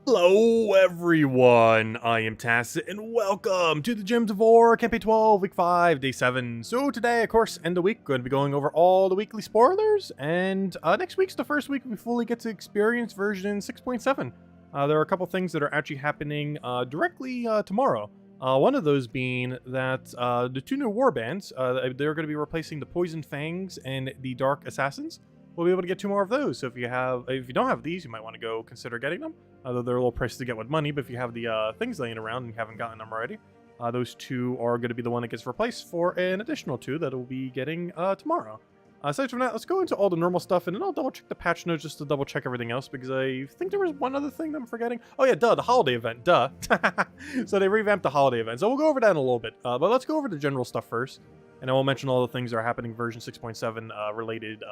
Hello everyone, I am Tacit and welcome to the Gems of War, Campaign 12, Week 5, Day 7. So today, of course, end of week, going to be going over all the weekly spoilers, and next week's the first week we fully get to experience version 6.7. There are a couple things that are actually happening directly tomorrow. One of those being that the two new warbands, they're going to be replacing the Poison Fangs and the Dark Assassins. We'll be able to get two more of those. So if you don't have these, you might want to go consider getting them. Although they're a little pricey to get with money, but if you have the things laying around and you haven't gotten them already, those two are going to be the one that gets replaced for an additional two that we'll be getting tomorrow. Aside from that, let's go into all the normal stuff, and then I'll double check the patch notes just to double check everything else, because I think there was one other thing that I'm forgetting. Oh yeah, the holiday event, So they revamped the holiday event, so we'll go over that in a little bit. But let's go over the general stuff first, and I will mention all the things that are happening version 6.7 related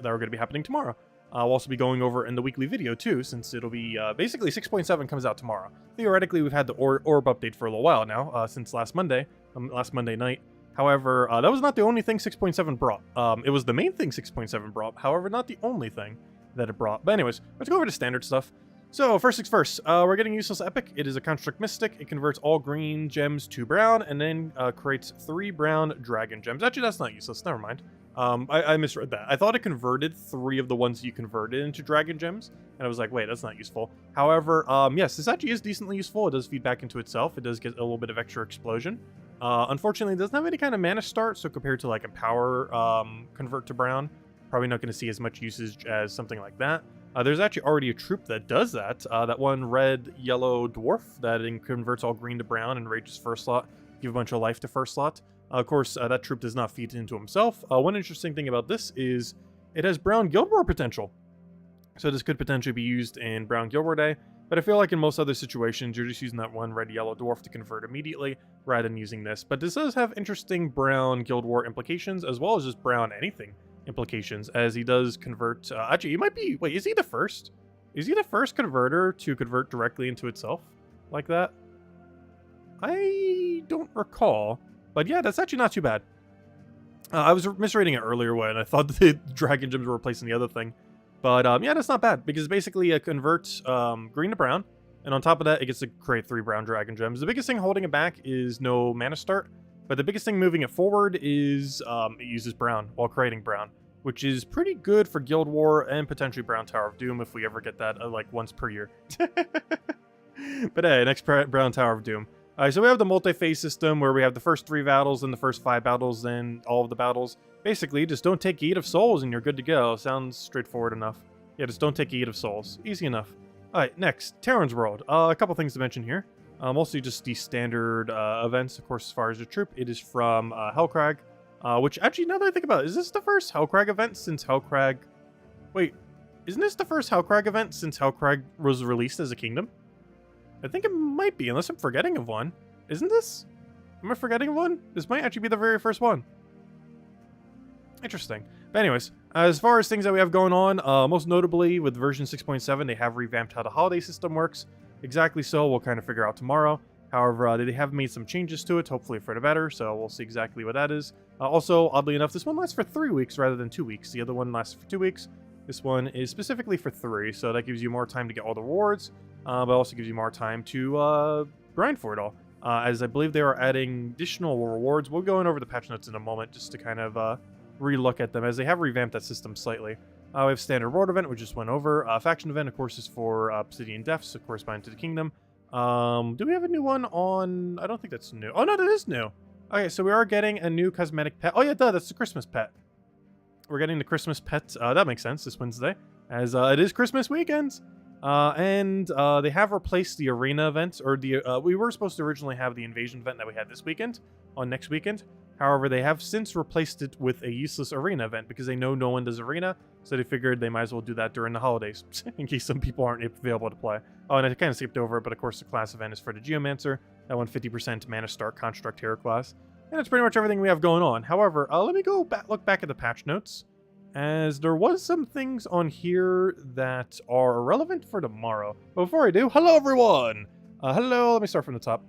that are going to be happening tomorrow. We'll also be going over in the weekly video too, since it'll be basically 6.7 comes out tomorrow. Theoretically, we've had the Orb update for a little while now, since last Monday night. However, that was not the only thing 6.7 brought. It was the main thing 6.7 brought, however, not the only thing that it brought. But anyways, let's go over the standard stuff. So, first things first, we're getting Useless Epic. It is a Construct Mystic. It converts all green gems to brown, and then creates 3 brown dragon gems. Actually, that's not useless, never mind. I misread that. I thought it converted 3 of the ones you converted into dragon gems, and I was like, wait, that's not useful. However, yes, this actually is decently useful. It does feed back into itself. It does get a little bit of extra explosion. Unfortunately, it doesn't have any kind of mana start, so compared to like a power convert to brown, probably not going to see as much usage as something like that. There's actually already a troop that does that. That one red-yellow dwarf that converts all green to brown and rages first slot, give a bunch of life to first slot. Of course, that troop does not feed into himself. One interesting thing about this is it has brown Guild War potential. So this could potentially be used in brown Guild War Day, but I feel like in most other situations, you're just using that one red-yellow dwarf to convert immediately, rather than using this. But this does have interesting brown Guild War implications, as well as just brown anything implications, as he does convert... actually, he might be... Wait, is he the first? Is he the first converter to convert directly into itself like that? I don't recall. But yeah, that's actually not too bad. I was misreading it earlier when I thought the dragon gems were replacing the other thing. But yeah, that's not bad, because basically it converts green to brown, and on top of that, it gets to create 3 brown dragon gems. The biggest thing holding it back is no mana start, but the biggest thing moving it forward is it uses brown while creating brown, which is pretty good for Guild War and potentially Brown Tower of Doom if we ever get that like once per year. But hey, next Brown Tower of Doom. Alright, so we have the multi-phase system where we have the first 3 battles, then the first 5 battles, then all of the battles. Basically, just don't take Eat of Souls and you're good to go. Sounds straightforward enough. Yeah, just don't take Eat of Souls. Easy enough. Alright, next, Terran's World. A couple things to mention here. Mostly just the standard events, of course, as far as the troop. It is from Hellcrag, which actually, now that I think about it, is this the first Hellcrag event since Hellcrag... Wait, isn't this the first Hellcrag event since Hellcrag was released as a kingdom? I think it might be, unless I'm forgetting of one. Isn't this? Am I forgetting of one? This might actually be the very first one. Interesting. But anyways, as far as things that we have going on, most notably with version 6.7, they have revamped how the holiday system works. Exactly so, we'll kind of figure out tomorrow. However, they have made some changes to it, hopefully for the better, so we'll see exactly what that is. Also, oddly enough, this one lasts for 3 weeks rather than 2 weeks. The other one lasts for 2 weeks. This one is specifically for 3, so that gives you more time to get all the rewards. But also gives you more time to grind for it all. As I believe they are adding additional rewards. We'll go in over the patch notes in a moment just to kind of re-look at them, as they have revamped that system slightly. We have Standard World Event, which just went over. Faction Event, of course, is for Obsidian Deaths, corresponding to the Kingdom. Do we have a new one on... I don't think that's new. Oh, no, that is new. Okay, so we are getting a new cosmetic pet. Oh, yeah, duh, that's the Christmas pet. We're getting the Christmas pet. That makes sense, this Wednesday, as it is Christmas weekends. And they have replaced the arena event, or the we were supposed to originally have the invasion event that we had this weekend on next weekend. However, they have since replaced it with a useless arena event because they know no one does arena, so they figured they might as well do that during the holidays in case some people aren't available to play. Oh, and I kind of skipped over it, but of course the class event is for the Geomancer. That one 50% mana start construct hero class, and that's pretty much everything we have going on. However, let me go look back at the patch notes, as there was some things on here that are irrelevant for tomorrow. But before I do, hello everyone! Hello, let me start from the top.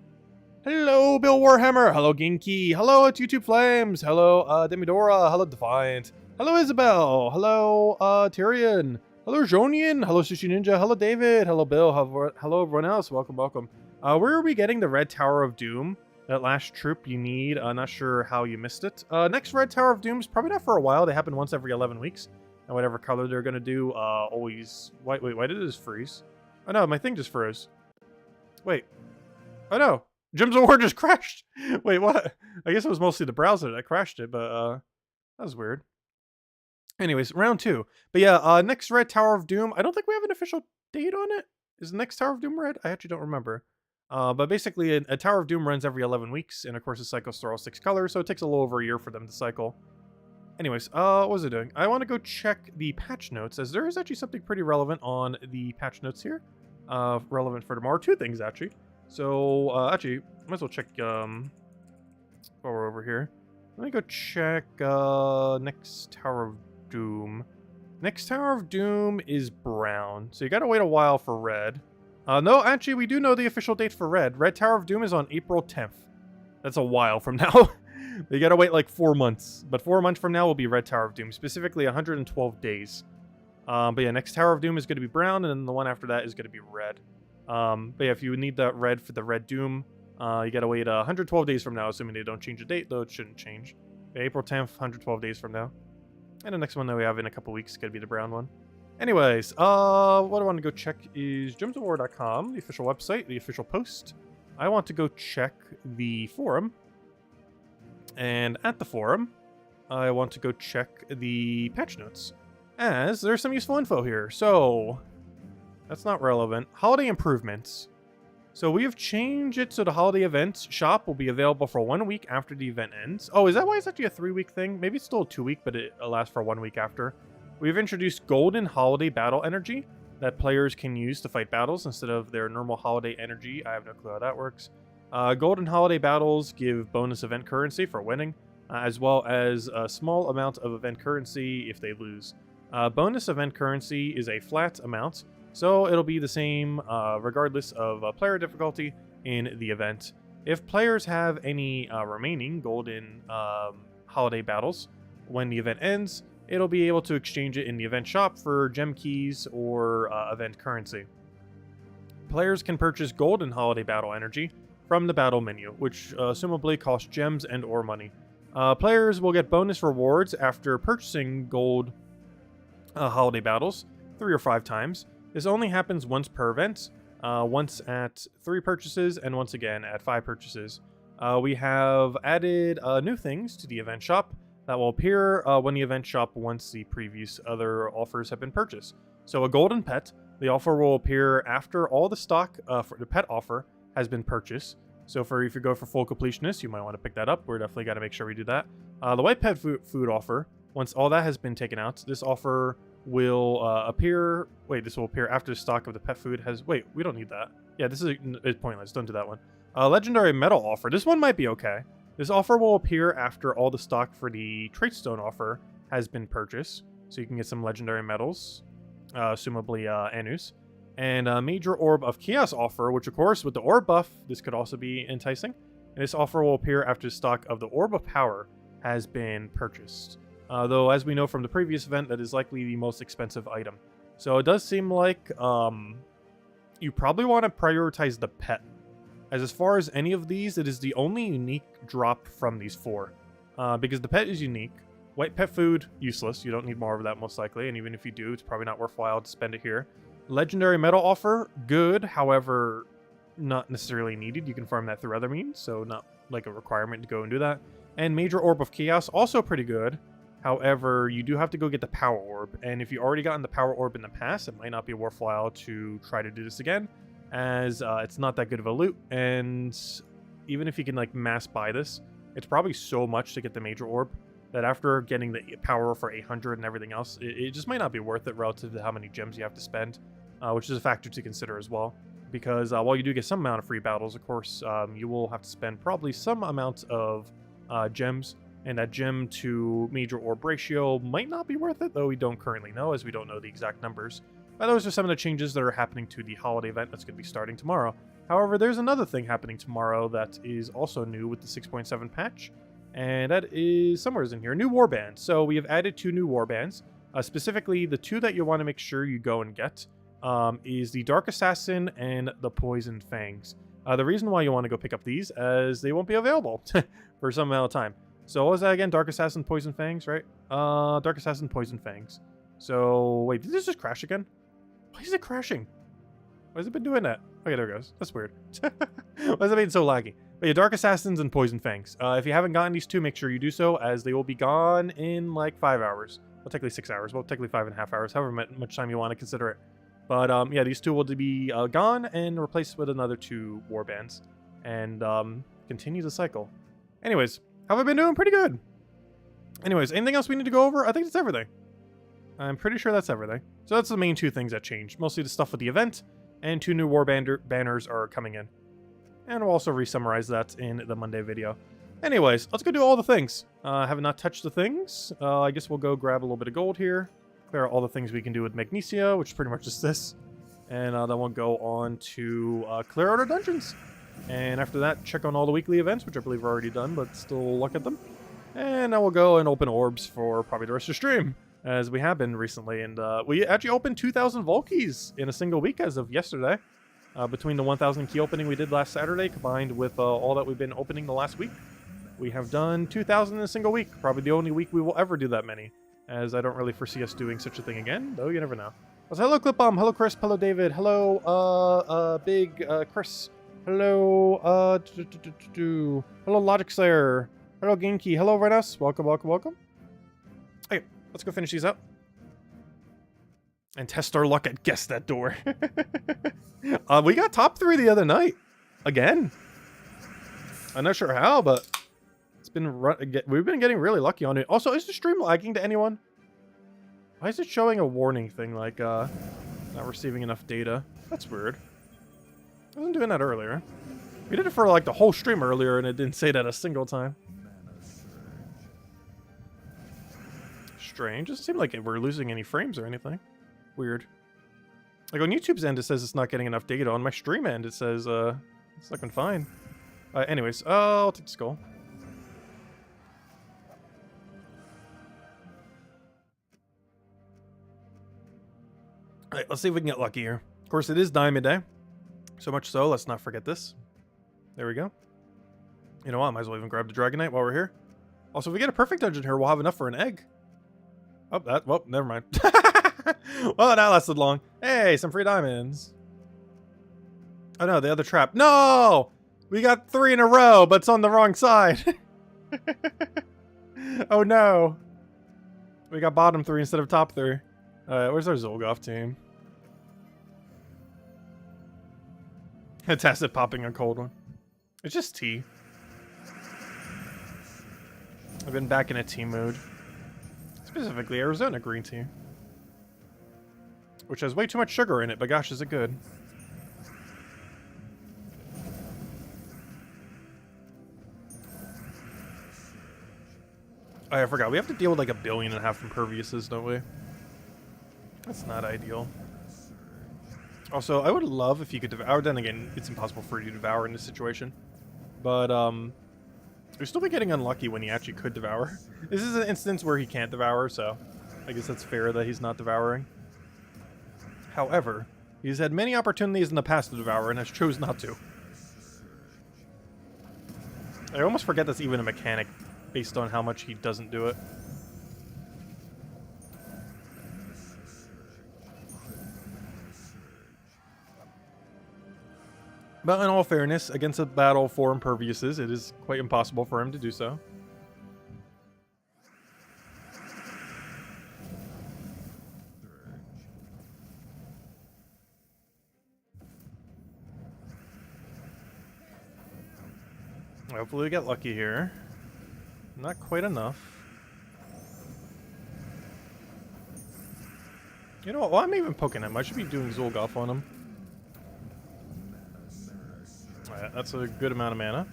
Hello, Bill Warhammer! Hello, Ginky! Hello, at YouTube Flames! Hello, Demidora! Hello, Defiant! Hello, Isabel! Hello, Tyrion! Hello, Jonian. Hello, Sushi Ninja. Hello, David. Hello, Bill. Hello, everyone else. Welcome, welcome. Where are we getting the Red Tower of Doom? That last troop you need. Not sure how you missed it. Next Red Tower of Doom is probably not for a while. They happen once every 11 weeks. And whatever color they're going to do, always... Wait, why did it just freeze? Oh, no, my thing just froze. Wait. Oh, no. Gems of War just crashed. Wait, what? I guess it was mostly the browser that crashed it, but, that was weird. Anyways, round 2. But yeah, next Red Tower of Doom. I don't think we have an official date on it. Is the next Tower of Doom red? I actually don't remember. But basically, a Tower of Doom runs every 11 weeks, and of course it cycles through all 6 colors, so it takes a little over a year for them to cycle. Anyways, what was it doing? I want to go check the patch notes, as there is actually something pretty relevant on the patch notes here. Relevant for tomorrow. 2 things, actually. So, actually, might as well check, while we're over here. Let me go check, next Tower of Doom. Next Tower of Doom is brown, so you gotta wait a while for red. No, actually, we do know the official date for red. Red Tower of Doom is on April 10th. That's a while from now. You gotta wait like 4 months. But 4 months from now will be Red Tower of Doom, specifically 112 days. But yeah, next Tower of Doom is gonna be brown, and then the one after that is gonna be red. But yeah, if you need that red for the Red Doom, you gotta wait 112 days from now, assuming they don't change the date, though it shouldn't change. April 10th, 112 days from now. And the next one that we have in a couple weeks is gonna be the brown one. Anyways, what I want to go check is gemsofwar.com, the official website, the official post. I want to go check the forum. And at the forum, I want to go check the patch notes, as there's some useful info here. So, that's not relevant. Holiday improvements. So we have changed it so the holiday event shop will be available for 1 week after the event ends. Oh, is that why it's actually a 3-week thing? Maybe it's still a 2-week, but it lasts for 1 week after. We've introduced Golden Holiday Battle Energy that players can use to fight battles instead of their normal holiday energy. I have no clue how that works. Golden Holiday Battles give bonus event currency for winning, as well as a small amount of event currency if they lose. Bonus event currency is a flat amount, so it'll be the same regardless of player difficulty in the event. If players have any remaining Golden Holiday Battles when the event ends, it'll be able to exchange it in the event shop for gem keys or event currency. Players can purchase Golden Holiday Battle Energy from the battle menu, which assumably costs gems and or money. Players will get bonus rewards after purchasing Gold Holiday Battles 3 or 5 times. This only happens once per event, once at 3 purchases and once again at 5 purchases. We have added new things to the event shop that will appear when the event shop once the previous other offers have been purchased. So a golden pet, the offer will appear after all the stock for the pet offer has been purchased. So if you go for full completionist, you might want to pick that up. We're definitely got to make sure we do that. The white pet food offer, once all that has been taken out, this offer will appear... Wait, this will appear after the stock of the pet food has... Wait, we don't need that. Yeah, this is pointless. Don't do that one. Legendary metal offer. This one might be okay. This offer will appear after all the stock for the trait stone offer has been purchased. So you can get some legendary metals, assumably Anus. And a major Orb of Chaos offer, which of course with the Orb buff, this could also be enticing. And this offer will appear after the stock of the Orb of Power has been purchased. Though as we know from the previous event, that is likely the most expensive item. So it does seem like you probably want to prioritize the pet. As far as any of these, it is the only unique drop from these 4. Because the pet is unique. White pet food, useless. You don't need more of that most likely. And even if you do, it's probably not worthwhile to spend it here. Legendary metal offer, good. However, not necessarily needed. You can farm that through other means. So not like a requirement to go and do that. And major Orb of Chaos, also pretty good. However, you do have to go get the Power Orb. And if you already gotten the Power Orb in the past, it might not be worthwhile to try to do this again, as it's not that good of a loot. And even if you can like mass buy this, it's probably so much to get the major orb that after getting the power for 800 and everything else, it just might not be worth it relative to how many gems you have to spend, which is a factor to consider as well. Because while you do get some amount of free battles, of course, you will have to spend probably some amount of gems, and that gem to major orb ratio might not be worth it, though we don't currently know, as we don't know the exact numbers. But those are some of the changes that are happening to the holiday event that's going to be starting tomorrow. However, there's another thing happening tomorrow that is also new with the 6.7 patch, and that is somewhere in here, new warbands. So we have added 2 new warbands. Specifically, the two that you want to make sure you go and get is the Dark Assassin and the Poison Fangs. The reason why you want to go pick up these is they won't be available for some amount of time. So what was that again? Dark Assassin, Poison Fangs, right? Dark Assassin, Poison Fangs. So, wait, did this just crash again? Why is it crashing? Why has it been doing that? Okay, there it goes. That's weird. Why is it being so laggy? But yeah, Dark Assassins and Poison Fangs. If you haven't gotten these two, make sure you do so, as they will be gone in like 5 hours. Well, technically 6 hours. Well, technically 5.5 hours, however much time you want to consider it. But yeah, these two will be gone and replaced with another 2 warbands. And continue the cycle. Anyways, how have I been doing? Pretty good. Anyways, anything else we need to go over? I think that's everything. I'm pretty sure that's everything. So that's the main 2 things that changed. Mostly the stuff with the event, and 2 new banners are coming in. And we'll also re-summarize that in the Monday video. Anyways, let's go do all the things. Have not touched the things. I guess we'll go grab a little bit of gold here. Clear out all the things we can do with Magnesia, which is pretty much just this. And then we'll go on to clear out our dungeons. And after that, check on all the weekly events, which I believe are already done, but still look at them. And then we'll go and open orbs for probably the rest of the stream, as we have been recently. And we actually opened 2,000 Vault keys in a single week as of yesterday. Between the 1,000 key opening we did last Saturday, combined with all that we've been opening the last week, we have done 2,000 in a single week. Probably the only week we will ever do that many, as I don't really foresee us doing such a thing again, though you never know. So, hello Clipbomb, hello Chris, hello David, hello Big Chris, hello hello Logic Slayer, hello Genki, hello Renus, welcome, welcome, welcome. Okay, let's go finish these up. And test our luck at Guess That Door. We got top 3 the other night. Again. I'm not sure how, but it's been we've been getting really lucky on it. Also, is the stream lagging to anyone? Why is it showing a warning thing like not receiving enough data? That's weird. I wasn't doing that earlier. We did it for like the whole stream earlier and it didn't say that a single time. Strange. Doesn't seem like we're losing any frames or anything. Weird. Like on YouTube's end, it says it's not getting enough data. On my stream end, it says it's looking fine. Anyways, I'll take the skull. Alright, let's see if we can get lucky here. Of course, it is Diamond Day. So much so, let's not forget this. There we go. You know what, I might as well even grab the Dragonite while we're here. Also, if we get a perfect dungeon here, we'll have enough for an egg. Oh, well, never mind. Well, that lasted long. Hey, some free diamonds. Oh no, the other trap. No! We got 3 in a row, but it's on the wrong side. Oh no. We got bottom 3 instead of top 3. Alright, where's our Zolgoth team? Fantastic popping a cold one. It's just tea. I've been back in a tea mood. Specifically Arizona green tea. Which has way too much sugar in it, but gosh, is it good. Oh, I forgot. We have to deal with like 1.5 billion imperviouses, don't we? That's not ideal. Also, I would love if you could devour. Then again, it's impossible for you to devour in this situation. But, you'll still be getting unlucky when he actually could devour. This is an instance where he can't devour, so I guess that's fair that he's not devouring. However, he's had many opportunities in the past to devour and has chose not to. I almost forget that's even a mechanic based on how much he doesn't do it. But in all fairness, against a battle for imperviouses, it is quite impossible for him to do so. Hopefully we get lucky here. Not quite enough. You know what? Well, I'm even poking him. I should be doing Zolgoth on him. Alright, that's a good amount of mana.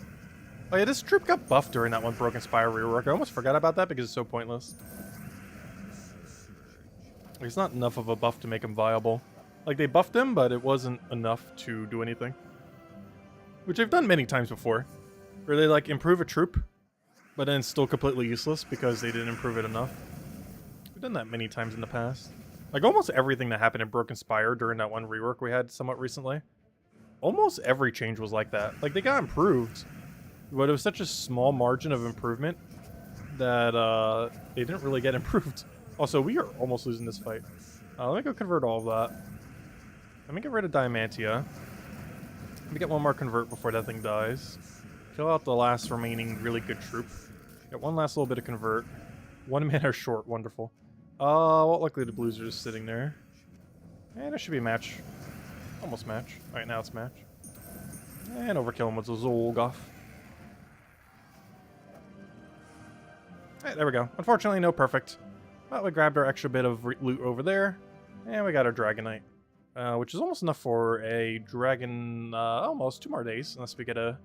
Oh yeah, this troop got buffed during that one Broken Spire rework. I almost forgot about that because it's so pointless. It's not enough of a buff to make him viable. Like, they buffed him, but it wasn't enough to do anything. Which I've done many times before. Where they, like, improve a troop, but then it's still completely useless because they didn't improve it enough. We've done that many times in the past. Like, almost everything that happened in Broken Spire during that one rework we had somewhat recently. Almost every change was like that. Like, they got improved, but it was such a small margin of improvement that they didn't really get improved. Also, we are almost losing this fight. Let me go convert all of that. Let me get rid of Diamantia. Let me get one more convert before that thing dies. Kill out the last remaining really good troop. Get one last little bit of convert. 1 mana short, wonderful. Well, luckily the blues are just sitting there. And it should be a match. Almost match. Alright, now it's match. And overkill him with the Zolgoth. Alright, there we go. Unfortunately, no perfect. But we grabbed our extra bit of loot over there. And we got our Dragonite. Which is almost enough for a dragon, almost 2 more days. Unless we get a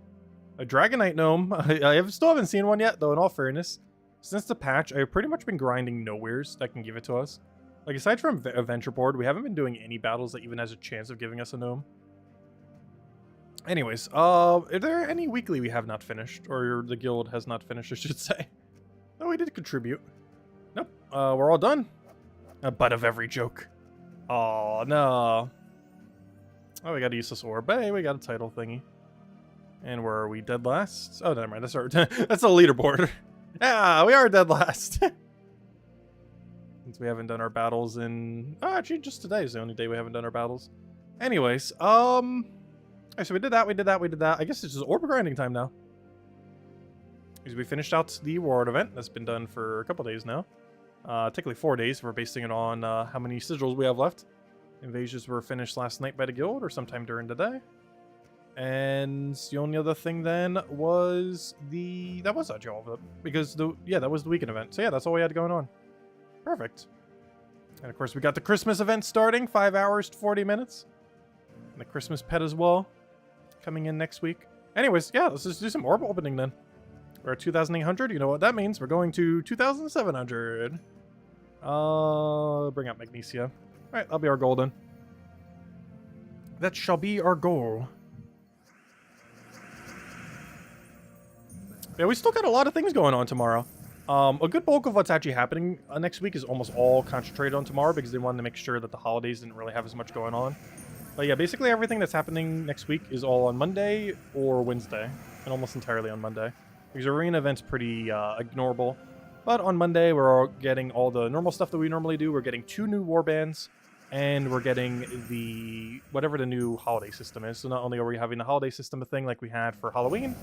Dragonite gnome. I still haven't seen one yet, though, in all fairness. Since the patch, I've pretty much been grinding nowheres that can give it to us. Like, aside from Adventure Board, we haven't been doing any battles that even has a chance of giving us a gnome. Anyways, are there any weekly we have not finished? Or the guild has not finished, I should say. No, we did contribute. Nope, we're all done. A butt of every joke. Oh no. Oh, we got a useless orb. Hey, we got a title thingy. And where are we? Dead last? Oh, never mind. That's our that's a leaderboard. Yeah, we are dead last. Since we haven't done our battles in... Oh, actually, just today is the only day we haven't done our battles. Anyways, okay, so we did that, we did that, we did that. I guess it's just orb grinding time now. Because we finished out the reward event. That's been done for a couple days now. Technically 4 days. We're basing it on how many sigils we have left. Invasions were finished last night by the guild or sometime during the day. And the only other thing then was that was actually all of it. Because that was the weekend event. So yeah, that's all we had going on. Perfect. And of course we got the Christmas event starting, 5 hours to 40 minutes. And the Christmas pet as well, coming in next week. Anyways, yeah, let's just do some orb opening then. We're at 2,800. You know what that means? We're going to 2,700. Bring out Magnesia. All right, that'll be our goal then. That shall be our goal. Yeah, we still got a lot of things going on tomorrow. A good bulk of what's actually happening next week is almost all concentrated on tomorrow because they wanted to make sure that the holidays didn't really have as much going on. But yeah, basically everything that's happening next week is all on Monday or Wednesday, and almost entirely on Monday. Because arena event's pretty ignorable. But on Monday, we're all getting all the normal stuff that we normally do. We're getting 2 new warbands, and we're getting whatever the new holiday system is. So not only are we having the holiday system a thing like we had for Halloween,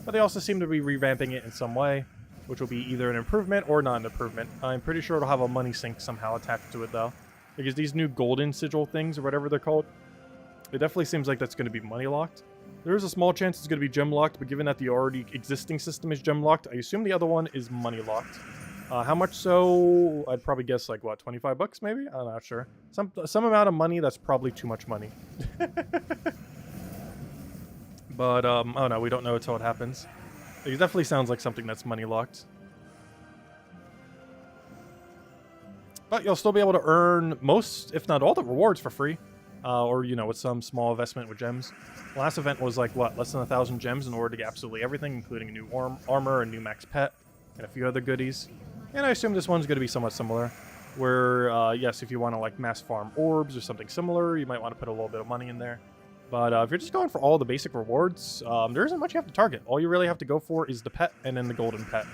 but they also seem to be revamping it in some way, which will be either an improvement or not an improvement. I'm pretty sure it'll have a money sink somehow attached to it, though. Because these new golden sigil things, or whatever they're called, it definitely seems like that's going to be money locked. There is a small chance it's going to be gem locked, but given that the already existing system is gem locked, I assume the other one is money locked. How much so? I'd probably guess like, what, 25 bucks maybe? I'm not sure. Some amount of money that's probably too much money. But, oh no, we don't know until it happens. It definitely sounds like something that's money locked. But you'll still be able to earn most, if not all, the rewards for free. Or, you know, with some small investment with gems. The last event was like, what, less than 1,000 gems in order to get absolutely everything, including a new armor, a new max pet, and a few other goodies. And I assume this one's going to be somewhat similar. Where, yes, if you want to, like, mass farm orbs or something similar, you might want to put a little bit of money in there. But if you're just going for all the basic rewards, there isn't much you have to target. All you really have to go for is the pet and then the golden pet.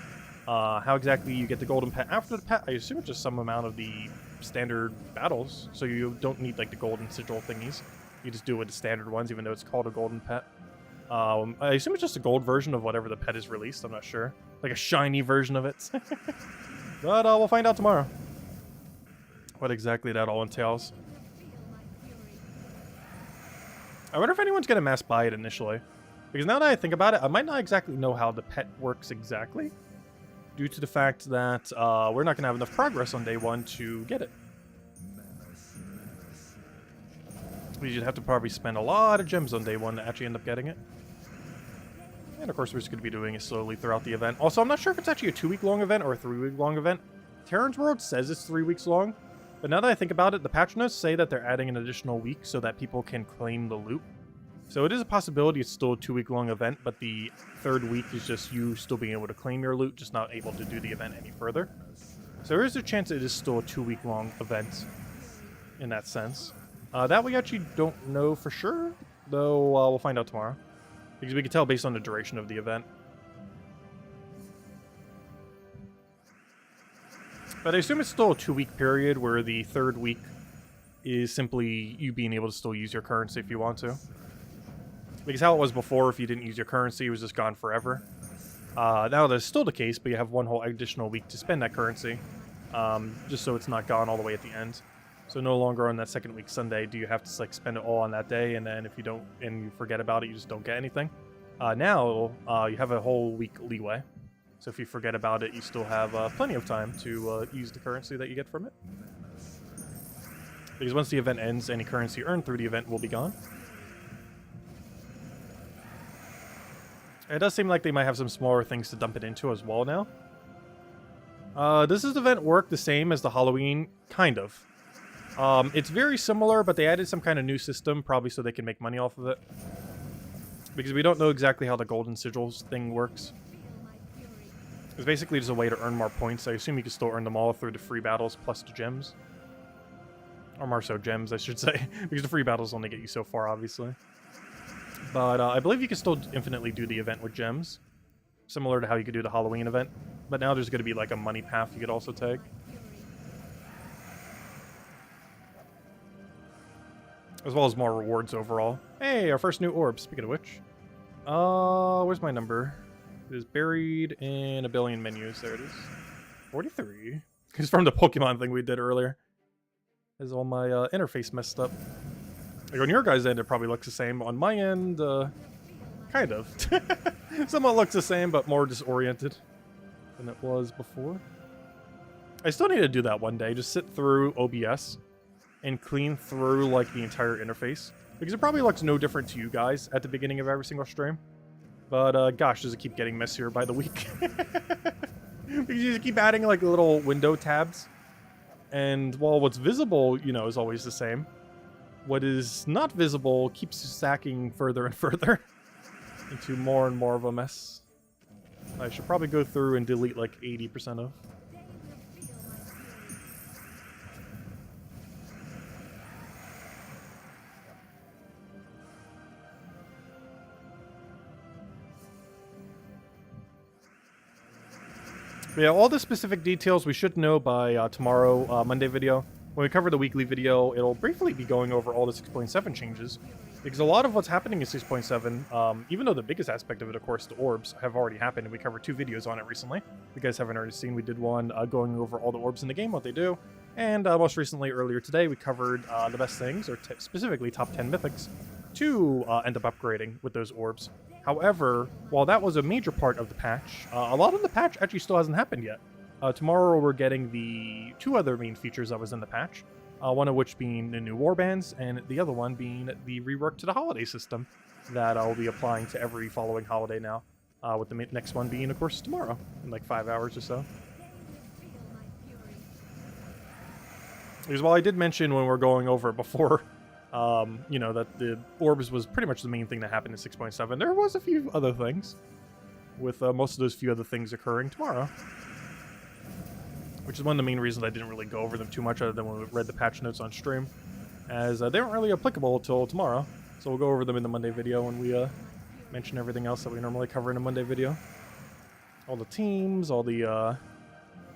How exactly you get the golden pet after the pet, I assume it's just some amount of the standard battles. So you don't need, like, the golden sigil thingies. You just do it with the standard ones, even though it's called a golden pet. I assume it's just a gold version of whatever the pet is released. I'm not sure. Like a shiny version of it. But we'll find out tomorrow what exactly that all entails. I wonder if anyone's going to mass buy it initially. Because now that I think about it, I might not exactly know how the pet works exactly. Due to the fact that we're not going to have enough progress on day 1 to get it. You'd have to probably spend a lot of gems on day 1 to actually end up getting it. And of course we're just going to be doing it slowly throughout the event. Also, I'm not sure if it's actually a 2-week long event or a 3-week long event. Terran's World says it's 3 weeks long. But now that I think about it, the patch notes say that they're adding an additional week so that people can claim the loot. So it is a possibility it's still a 2-week long event, but the 3rd week is just you still being able to claim your loot, just not able to do the event any further. So there is a chance it is still a 2-week long event in that sense. That we actually don't know for sure, though we'll find out tomorrow. Because we can tell based on the duration of the event. But I assume it's still a 2-week period where the 3rd week is simply you being able to still use your currency if you want to. Because how it was before, if you didn't use your currency, it was just gone forever. Now that's still the case, but you have one whole additional week to spend that currency. Just so it's not gone all the way at the end. So no longer on that 2nd week Sunday do you have to like spend it all on that day, and then if you don't and you forget about it, you just don't get anything. Now you have a whole week leeway. So if you forget about it, you still have plenty of time to use the currency that you get from it. Because once the event ends, any currency earned through the event will be gone. It does seem like they might have some smaller things to dump it into as well now. Does this event work the same as the Halloween? Kind of. It's very similar, but they added some kind of new system, probably so they can make money off of it. Because we don't know exactly how the golden sigils thing works. It's basically just a way to earn more points. I assume you can still earn them all through the free battles plus the gems. Or more so gems, I should say. Because the free battles only get you so far, obviously. But I believe you can still infinitely do the event with gems. Similar to how you could do the Halloween event. But now there's going to be like a money path you could also take. As well as more rewards overall. Hey, our first new orb, speaking of which. Where's my number? It is buried in a billion menus. There it is. 43. It's from the Pokemon thing we did earlier. Is all my interface messed up. Like on your guys' end, it probably looks the same. On my end, kind of. Somewhat looks the same, but more disoriented than it was before. I still need to do that one day. Just sit through OBS and clean through like the entire interface. Because it probably looks no different to you guys at the beginning of every single stream. But gosh, does it keep getting messier by the week. Because you just keep adding like little window tabs. And while what's visible, you know, is always the same, what is not visible keeps stacking further and further into more and more of a mess. I should probably go through and delete like 80% of. But yeah, all the specific details we should know by tomorrow, Monday video. When we cover the weekly video, it'll briefly be going over all the 6.7 changes. Because a lot of what's happening in 6.7, even though the biggest aspect of it, of course, the orbs, have already happened, and we covered 2 videos on it recently. If you guys haven't already seen, we did one going over all the orbs in the game, what they do. And most recently, earlier today, we covered the best things, or specifically top 10 mythics, to end up upgrading with those orbs. However, while that was a major part of the patch, a lot of the patch actually still hasn't happened yet. Tomorrow we're getting the 2 other main features that was in the patch, one of which being the new warbands, and the other one being the rework to the holiday system that I'll be applying to every following holiday now, with the next one being, of course, tomorrow, in like 5 hours or so. Because while I did mention when we're going over it before, you know, that the orbs was pretty much the main thing that happened in 6.7, there was a few other things, with most of those few other things occurring tomorrow. Which is one of the main reasons I didn't really go over them too much other than when we read the patch notes on stream, as they weren't really applicable until tomorrow. So we'll go over them in the Monday video when we mention everything else that we normally cover in a Monday video. All the teams, all the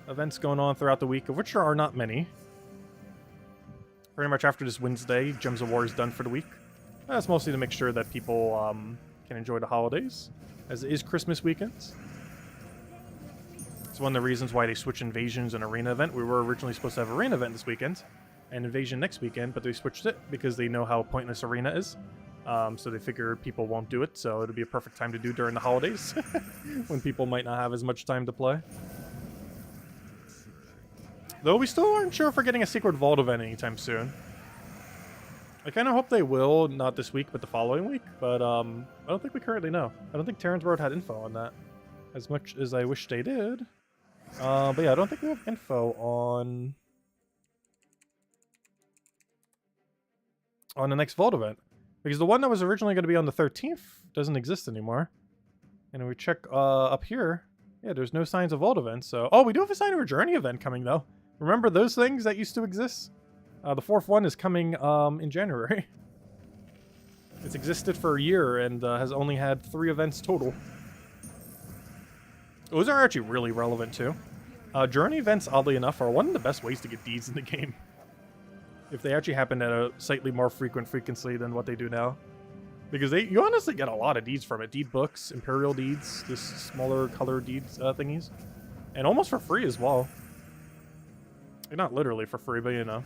events going on throughout the week, of which there are not many. Pretty much after this Wednesday, Gems of War is done for the week. That's mostly to make sure that people can enjoy the holidays, as it is Christmas weekends. It's one of the reasons why they switch Invasions and Arena event. We were originally supposed to have Arena event this weekend, and Invasion next weekend, but they switched it because they know how pointless Arena is. So they figure people won't do it, so it'll be a perfect time to do during the holidays, when people might not have as much time to play. Though we still aren't sure if we're getting a Secret Vault event anytime soon. I kind of hope they will, not this week, but the following week, but I don't think we currently know. I don't think Terran's Road had info on that, as much as I wish they did. But yeah, I don't think we have info on the next Vault event. Because the one that was originally going to be on the 13th doesn't exist anymore. And if we check up here, Yeah, there's no signs of old events, so... Oh, we do have a sign of a journey event coming, though. Remember those things that used to exist? The fourth one is coming in January. It's existed for a year and has only had 3 events total. Those are actually really relevant, too. Journey events, oddly enough, are one of the best ways to get deeds in the game. If they actually happen at a slightly more frequent frequency than what they do now. Because you honestly get a lot of deeds from it. Deed books, Imperial deeds, just smaller color deeds thingies. And almost for free as well. Not literally for free, but you know.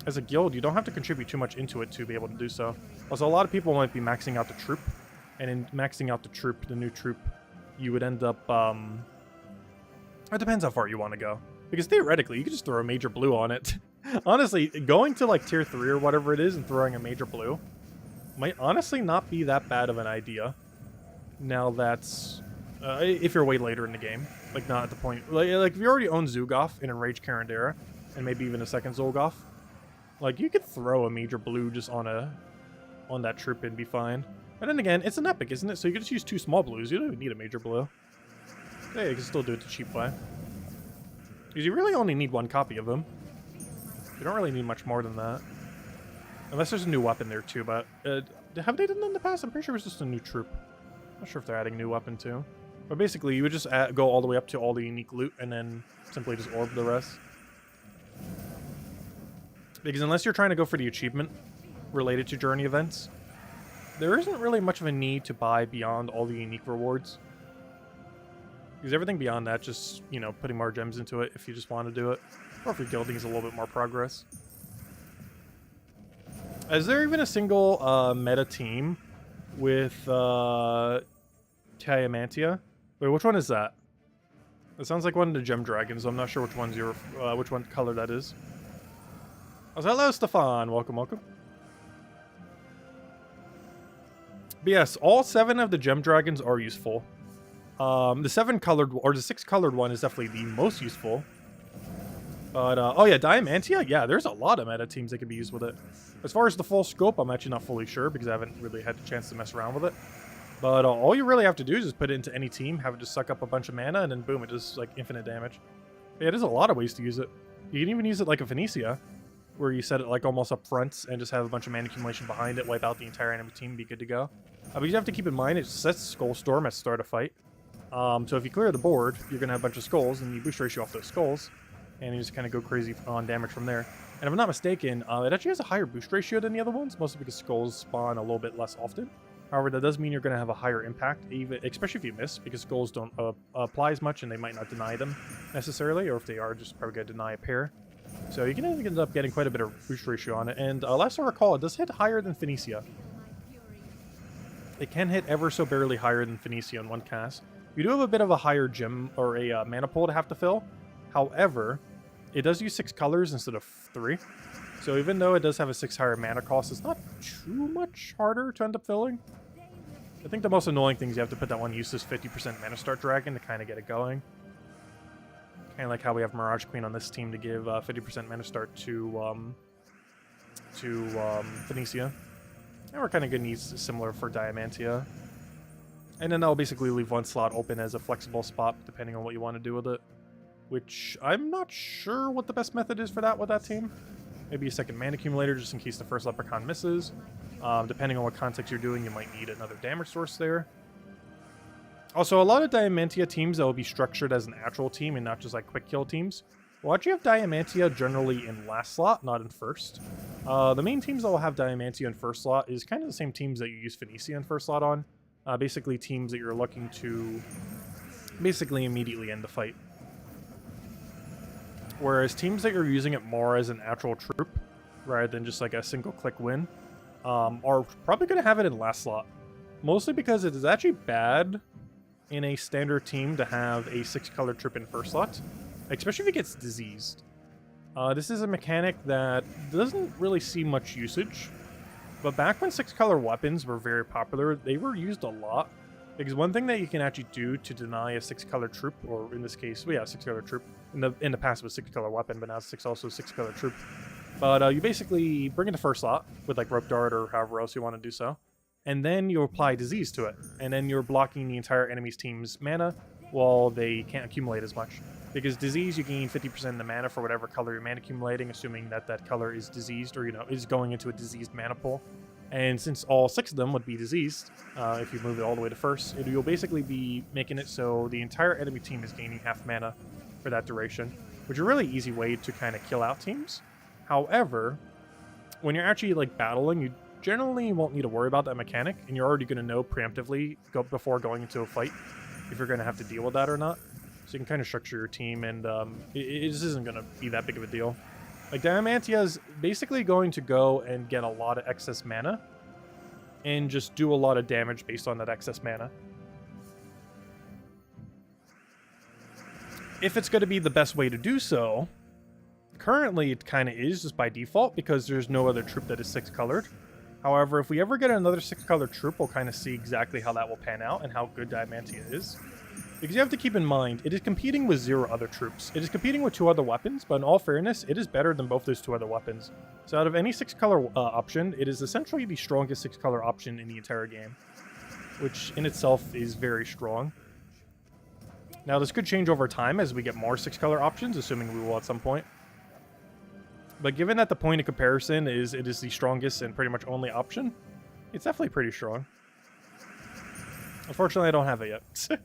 As a guild, you don't have to contribute too much into it to be able to do so. Also, a lot of people might be maxing out the troop. And in maxing out the troop, the new troop, you would end up... It depends how far you want to go. Because theoretically, you could just throw a major blue on it. Honestly, going to like tier 3 or whatever it is and throwing a major blue might honestly not be that bad of an idea. Now that's... if you're way later in the game. Like, not at the point... Like if you already own Zugoff in Enraged Karandera, and maybe even a second Zolgoff, like, you could throw a major blue just on that troop and be fine. And then again, it's an epic, isn't it? So you could just use 2 small blues. You don't even need a major blue. Yeah, you can still do it the cheap way. Because you really only need 1 copy of them. You don't really need much more than that. Unless there's a new weapon there too, but... have they done that in the past? I'm pretty sure it was just a new troop. Not sure if they're adding a new weapon too. But basically, you would just go all the way up to all the unique loot, and then simply just orb the rest. Because unless you're trying to go for the achievement related to journey events, there isn't really much of a need to buy beyond all the unique rewards. Because everything beyond that, just, you know, putting more gems into it if you just want to do it. Or if your guilding is a little bit more progress. Is there even a single meta team with Diamantia? Wait, which one is that? It sounds like one of the gem dragons. I'm not sure which one's which one color that is. Oh, hello, Stefan. Welcome, welcome. But yes, all 7 of the gem dragons are useful. The 7 colored or the 6 colored one is definitely the most useful. But oh yeah, Diamantia. Yeah, there's a lot of meta teams that can be used with it. As far as the full scope, I'm actually not fully sure because I haven't really had the chance to mess around with it. But all you really have to do is just put it into any team, have it just suck up a bunch of mana, and then boom, it does like infinite damage. Yeah, there's a lot of ways to use it. You can even use it like a Phoenicia, where you set it like almost up front and just have a bunch of mana accumulation behind it, wipe out the entire enemy team, be good to go. But you have to keep in mind it sets Skull Storm at the start of fight. So if you clear the board, you're gonna have a bunch of skulls, and you boost ratio off those skulls, and you just kind of go crazy on damage from there. And if I'm not mistaken, it actually has a higher boost ratio than the other ones, mostly because skulls spawn a little bit less often. However, that does mean you're going to have a higher impact, even especially if you miss, because skulls don't apply as much, and they might not deny them necessarily, or if they are, just probably going to deny a pair. So you can end up getting quite a bit of boost ratio on it. And last I recall, it does hit higher than Phoenicia. It can hit ever so barely higher than Phoenicia in one cast. You do have a bit of a higher gem or a mana pool to have to fill. However, it does use 6 colors instead of 3. So even though it does have a 6 higher mana cost, it's not too much harder to end up filling. I think the most annoying thing is you have to put that one useless 50% mana start dragon to kind of get it going. Kind of like how we have Mirage Queen on this team to give 50% mana start to Phoenicia. And we're kind of going to need similar for Diamantia. And then that'll basically leave 1 slot open as a flexible spot, depending on what you want to do with it. Which, I'm not sure what the best method is for that with that team. Maybe a second mana accumulator, just in case the first Leprechaun misses. Depending on what context you're doing, you might need another damage source there. Also, a lot of Diamantia teams that will be structured as an actual team and not just like quick kill teams will actually have Diamantia generally in last slot, not in first. The main teams that will have Diamantia in first slot is kind of the same teams that you use Phoenicia in first slot on. Basically teams that you're looking to basically immediately end the fight. Whereas teams that you're using it more as an actual troop, rather than just like a single click win, are probably going to have it in last slot. Mostly because it is actually bad in a standard team to have a 6-color troop in first slot, especially if it gets diseased. This is a mechanic that doesn't really see much usage, but back when 6-color weapons were very popular, they were used a lot. Because one thing that you can actually do to deny a 6-color troop, or in this case, well, yeah, 6-color troop. In the past it was 6-color weapon, but now it's also 6-color troop. But you basically bring it to first slot with like Rope Dart or however else you want to do so. And then you apply disease to it. And then you're blocking the entire enemy's team's mana. well, they can't accumulate as much. Because disease, you gain 50% of the mana for whatever color you're mana accumulating, assuming that that color is diseased or, is going into a diseased mana pool. And since all 6 of them would be diseased, if you move it all the way to first, you'll basically be making it so the entire enemy team is gaining half mana for that duration, which is a really easy way to kind of kill out teams. However, when you're actually like battling, you generally won't need to worry about that mechanic, and you're already going to know preemptively before going into a fight if you're going to have to deal with that or not. So you can kind of structure your team, and it just isn't going to be that big of a deal. Like, Diamantia is basically going to go and get a lot of excess mana and just do a lot of damage based on that excess mana. If it's going to be the best way to do so, currently it kind of is just by default because there's no other troop that is 6-colored. However, if we ever get another 6-colored troop, we'll kind of see exactly how that will pan out and how good Diamantia is. Because you have to keep in mind, it is competing with 0 other troops. It is competing with 2 other weapons, but in all fairness, it is better than both those 2 other weapons. So out of any 6-color option, it is essentially the strongest 6-color option in the entire game, which in itself is very strong. Now, this could change over time as we get more 6-color options, assuming we will at some point. But given that the point of comparison is it is the strongest and pretty much only option, it's definitely pretty strong. Unfortunately, I don't have it yet.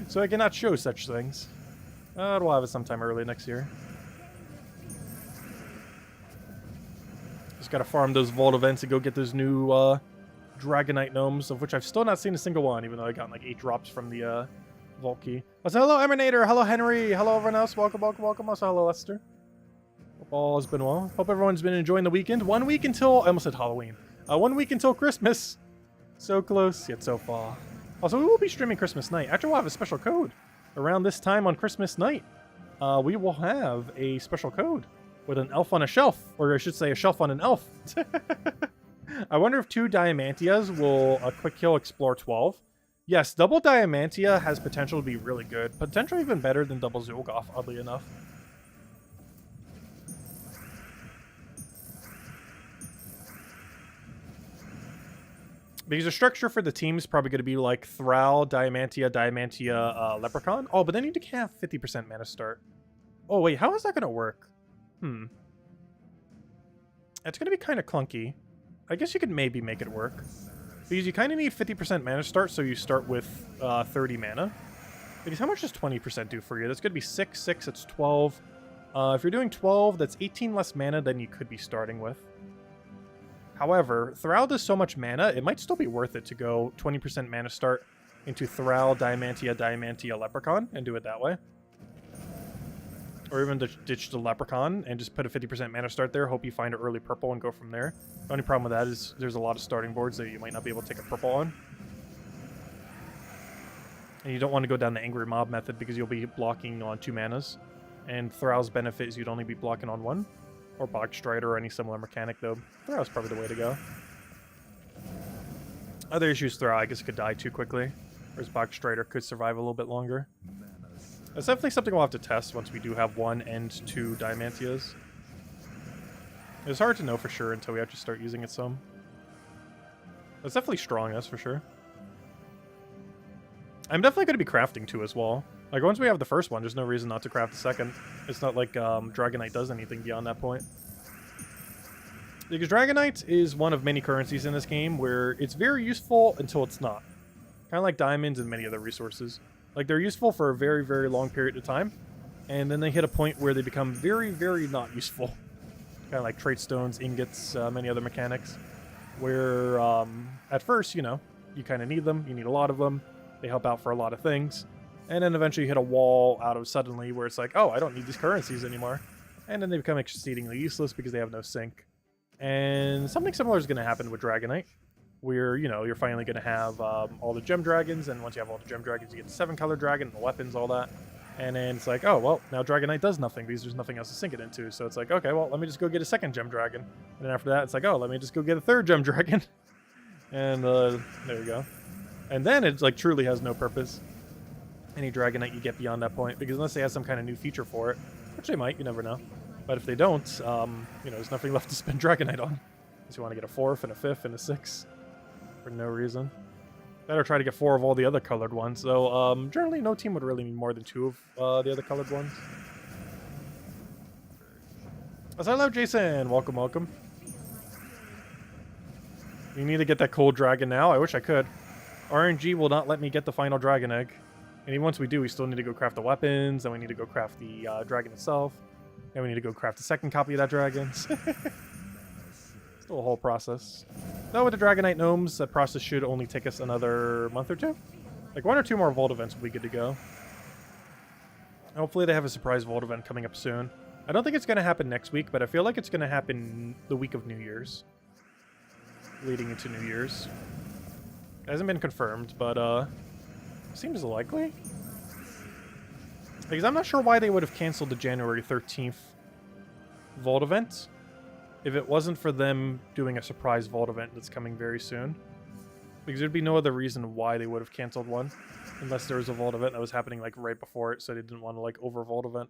So I cannot show such things. We'll have it sometime early next year. Just gotta farm those vault events and go get those new Dragonite gnomes, of which I've still not seen a single one, even though I got like 8 drops from the vault key. Also, hello Emanator, hello Henry, hello everyone else, welcome, welcome, welcome. Also, hello Lester. Hope all has been well. Hope everyone's been enjoying the weekend. 1 week until, I almost said Halloween. 1 week until Christmas. So close, yet so far. Also, we will be streaming Christmas night. Actually, we'll have a special code. Around this time on Christmas night, we will have a special code with an elf on a shelf. Or I should say a shelf on an elf. I wonder if 2 Diamantias will quick kill Explore 12. Yes, double Diamantia has potential to be really good. Potentially even better than double Zulgoth, oddly enough. Because the structure for the team is probably going to be like Thrall, Diamantia, Leprechaun. Oh, but then you have 50% mana start. Oh, wait, how is that going to work? It's going to be kind of clunky. I guess you could maybe make it work. Because you kind of need 50% mana start, so you start with 30 mana. Because how much does 20% do for you? That's going to be 6, 6, it's 12. If you're doing 12, that's 18 less mana than you could be starting with. However, Thrall does so much mana, it might still be worth it to go 20% mana start into Thrall, Diamantia, Leprechaun, and do it that way. Or even ditch the Leprechaun and just put a 50% mana start there, hope you find an early purple and go from there. The only problem with that is there's a lot of starting boards that you might not be able to take a purple on. And you don't want to go down the Angry Mob method because you'll be blocking on 2 manas. And Thrall's benefit is you'd only be blocking on 1. Or Bog Strider or any similar mechanic, though. Thrall's probably the way to go. Other issues, Thrall, I guess, could die too quickly. Whereas Bog Strider could survive a little bit longer. That's definitely something we'll have to test once we do have 1 and 2 Diamantias. It's hard to know for sure until we actually start using it some. It's definitely strong, that's for sure. I'm definitely going to be crafting 2 as well. Like, once we have the first one, there's no reason not to craft the second. It's not like Dragonite does anything beyond that point. Because Dragonite is one of many currencies in this game where it's very useful until it's not. Kind of like diamonds and many other resources. Like, they're useful for a very, very long period of time, and then they hit a point where they become very, very not useful. Kind of like trait stones, ingots, many other mechanics. Where, at first, you kind of need them, you need a lot of them, they help out for a lot of things. And then eventually you hit a wall out of suddenly where it's like, oh, I don't need these currencies anymore. And then they become exceedingly useless because they have no sync. And something similar is going to happen with Dragonite. Where, you're finally going to have all the gem dragons. And once you have all the gem dragons, you get the 7-color dragon, the weapons, all that. And then it's like, oh, well, now Dragonite does nothing because there's nothing else to sync it into. So it's like, okay, well, let me just go get a 2nd gem dragon. And then after that, it's like, oh, let me just go get a 3rd gem dragon. And there you go. And then it like truly has no purpose. Any Dragonite you get beyond that point, because unless they have some kind of new feature for it, which they might, you never know. But if they don't, there's nothing left to spend Dragonite on. Unless you want to get a 4th and a 5th and a 6th for no reason. That or try to get 4 of all the other colored ones. So, generally, no team would really need more than 2 of the other colored ones. As I love Jason. Welcome, welcome. We need to get that cold dragon now. I wish I could. RNG will not let me get the final dragon egg. And even once we do, we still need to go craft the weapons. Then we need to go craft the dragon itself. And we need to go craft the second copy of that dragon. Still a whole process. Though with the Dragonite Gnomes, that process should only take us another month or 2. Like 1 or 2 more Vault events will be good to go. Hopefully they have a surprise Vault event coming up soon. I don't think it's going to happen next week, but I feel like it's going to happen the week of New Year's. Leading into New Year's. It hasn't been confirmed, but seems likely. Because I'm not sure why they would have canceled the January 13th Vault event if it wasn't for them doing a surprise Vault event that's coming very soon. Because there'd be no other reason why they would have canceled one. Unless there was a Vault event that was happening like right before it, so they didn't want to like over Vault event.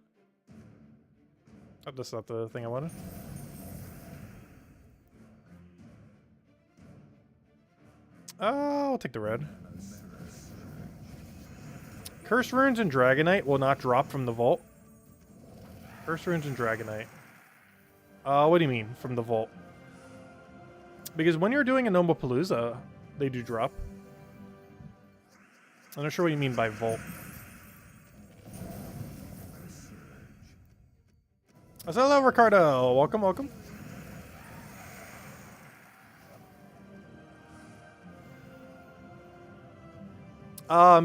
Oh, that's not the thing I wanted. I'll take the red. Curse Runes and Dragonite will not drop from the Vault. Curse Runes and Dragonite. What do you mean, from the Vault? Because when you're doing a Nomopalooza, they do drop. I'm not sure what you mean by Vault. Hello, Ricardo. Welcome, welcome.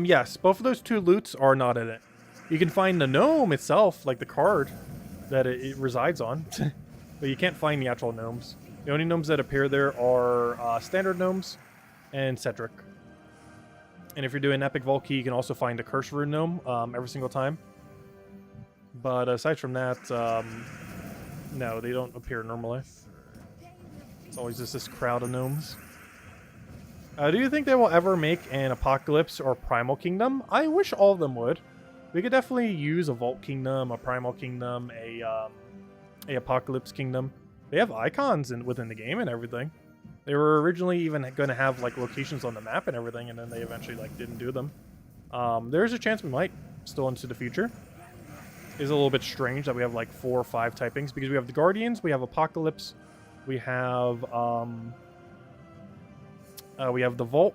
Yes, both of those 2 loots are not in it. You can find the gnome itself, like the card that it resides on, but you can't find the actual gnomes. The only gnomes that appear there are standard gnomes and Cedric. And if you're doing Epic Vault Key, you can also find a Curse Rune gnome every single time. But aside from that, no, they don't appear normally. It's always just this crowd of gnomes. Do you think they will ever make an Apocalypse or Primal Kingdom? I wish all of them would. We could definitely use a Vault Kingdom, a Primal Kingdom, a Apocalypse Kingdom. They have icons within the game and everything. They were originally even going to have like locations on the map and everything, and then they eventually like didn't do them. There's a chance we might still into the future. It's a little bit strange that we have like 4 or 5 typings because we have the Guardians, we have Apocalypse, we have the Vault,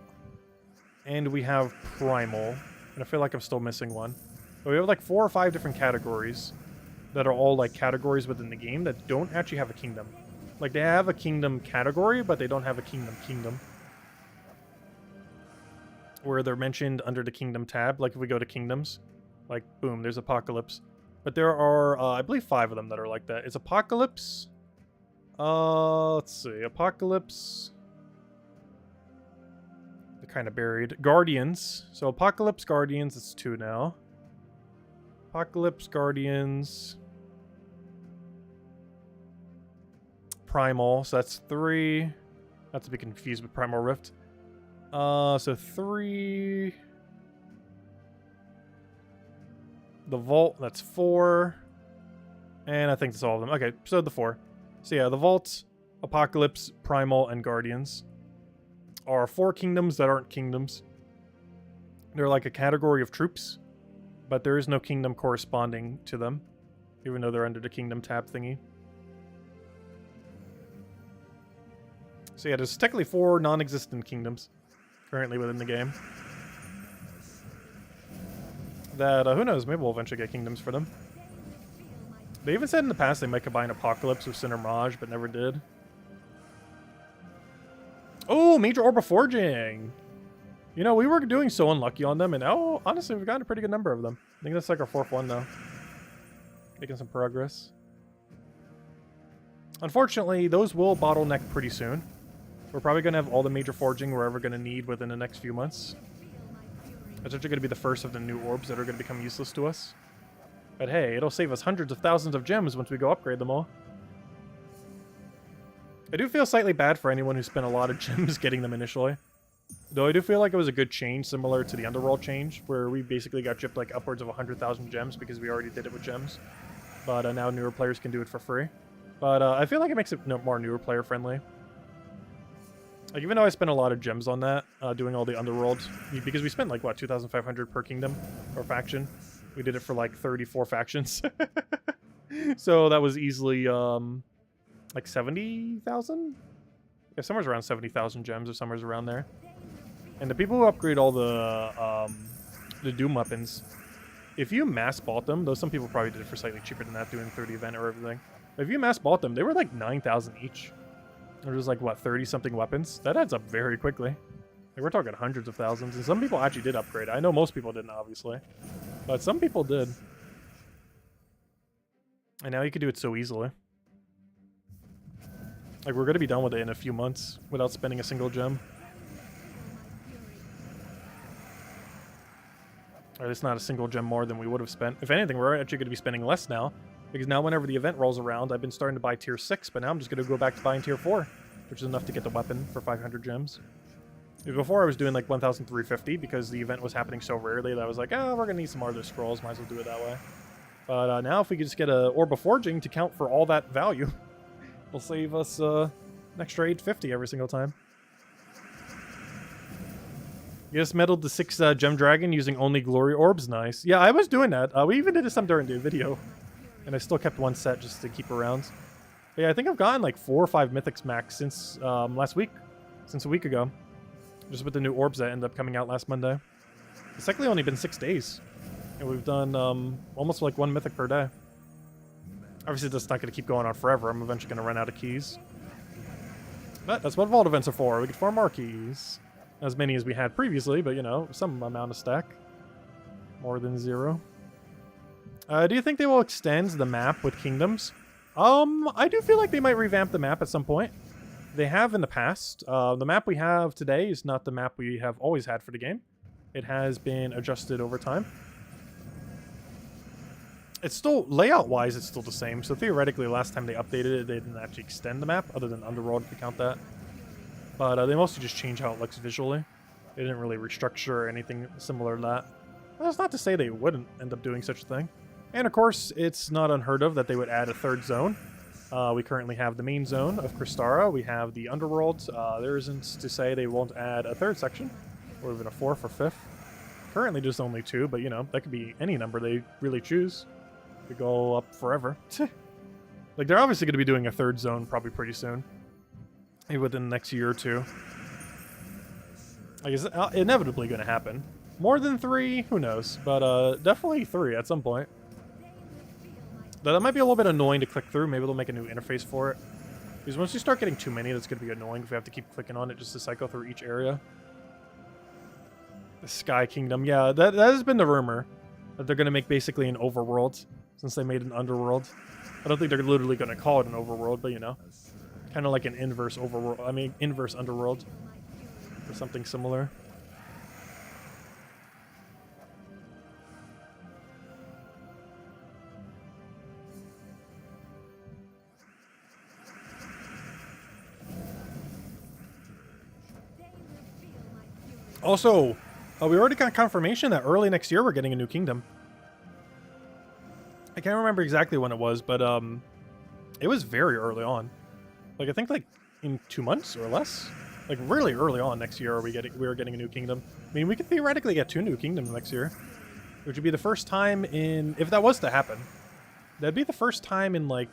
and we have Primal. And I feel like I'm still missing one. But we have like 4 or 5 different categories that are all like categories within the game that don't actually have a kingdom. Like they have a kingdom category, but they don't have a kingdom. Where they're mentioned under the kingdom tab. Like if we go to kingdoms, like boom, there's Apocalypse. But there are, I believe 5 of them that are like that. It's Apocalypse. Let's see, Apocalypse. Kind of buried. Guardians. So Apocalypse, Guardians, it's 2 now. Apocalypse, Guardians. Primal, so that's 3. Not to be confused with Primal Rift. So 3. The Vault, that's 4. And I think that's all of them. Okay, so the 4. So yeah, the Vault, Apocalypse, Primal, and Guardians are 4 kingdoms that aren't kingdoms. They're like a category of troops, but there is no kingdom corresponding to them, even though they're under the kingdom tab thingy. So yeah, there's technically 4 non-existent kingdoms currently within the game. That, who knows, maybe we'll eventually get kingdoms for them. They even said in the past they might combine Apocalypse with Cinder Mirage, but never did. Oh, Major Orb of Forging! You know, we were doing so unlucky on them, and now, honestly, we've gotten a pretty good number of them. I think that's like our 4th one now. Making some progress. Unfortunately, those will bottleneck pretty soon. We're probably going to have all the Major Forging we're ever going to need within the next few months. That's actually going to be the first of the new orbs that are going to become useless to us. But hey, it'll save us hundreds of thousands of gems once we go upgrade them all. I do feel slightly bad for anyone who spent a lot of gems getting them initially. Though I do feel like it was a good change, similar to the Underworld change, where we basically got chipped like upwards of 100,000 gems because we already did it with gems. But now newer players can do it for free. But I feel like it makes it more newer player friendly. Like, even though I spent a lot of gems on that, doing all the underworld, because we spent like, what, 2,500 per kingdom or faction. We did it for like 34 factions. So that was easily, like 70,000? Yeah, somewhere's around 70,000 gems or somewhere's around there. And the people who upgrade all the Doom weapons, if you mass bought them, though some people probably did it for slightly cheaper than that, doing 30 event or everything. But if you mass bought them, they were like 9,000 each. Or just like, what, 30-something weapons? That adds up very quickly. Like, we're talking hundreds of thousands, and some people actually did upgrade. I know most people didn't, obviously. But some people did. And now you can do it so easily. Like, we're going to be done with it in a few months without spending a single gem. Or at least not a single gem more than we would have spent. If anything, we're actually going to be spending less now. Because now whenever the event rolls around, I've been starting to buy tier 6, but now I'm just going to go back to buying tier 4. Which is enough to get the weapon for 500 gems. Before I was doing like 1,350 because the event was happening so rarely that I was like, oh, we're going to need some other scrolls. Might as well do it that way. But now if we could just get a Orb of Forging to count for all that value, it'll save us an extra 850 every single time. You just meddled the 6 gem dragon using only glory orbs. Nice. Yeah, I was doing that. We even did some during the video. And I still kept one set just to keep around. But yeah, I think I've gotten like 4 or 5 mythics max since last week. Since a week ago. Just with the new orbs that ended up coming out last Monday. It's actually only been 6 days. And we've done almost like 1 mythic per day. Obviously, that's not going to keep going on forever. I'm eventually going to run out of keys. But that's what vault events are for. We get 4 more keys. As many as we had previously, but you know, some amount of stack. More than 0. Do you think they will extend the map with kingdoms? I do feel like they might revamp the map at some point. They have in the past. The map we have today is not the map we have always had for the game. It has been adjusted over time. It's still, layout-wise, it's still the same. So theoretically, last time they updated it, they didn't actually extend the map, other than Underworld, if you count that. But they mostly just change how it looks visually. They didn't really restructure or anything similar to that. That's not to say they wouldn't end up doing such a thing. And of course, it's not unheard of that they would add a 3rd zone. We currently have the main zone of Crystara. We have the Underworld. There isn't to say they won't add a 3rd section, or even a 4th or 5th. Currently just only 2, but you know, that could be any number they really choose. Could go up forever. Like, they're obviously going to be doing a 3rd zone probably pretty soon. Maybe within the next year or 2. I guess inevitably going to happen. More than 3, who knows? But definitely 3 at some point. Though that might be a little bit annoying to click through. Maybe they'll make a new interface for it. Because once you start getting too many, that's going to be annoying if we have to keep clicking on it just to cycle through each area. The Sky Kingdom. Yeah, that has been the rumor. That they're going to make basically an overworld. Since they made an underworld. I don't think they're literally going to call it an overworld, but you know. Kind of like an inverse overworld. I mean, inverse underworld. Or something similar. Also, we already got confirmation that early next year we're getting a new kingdom. I can't remember exactly when it was, but it was very early on. Like, I think like in 2 months or less. Like really early on next year we were getting a new kingdom. I mean, we could theoretically get 2 new kingdoms next year. Which would be the first time in, if that was to happen, that'd be the first time in like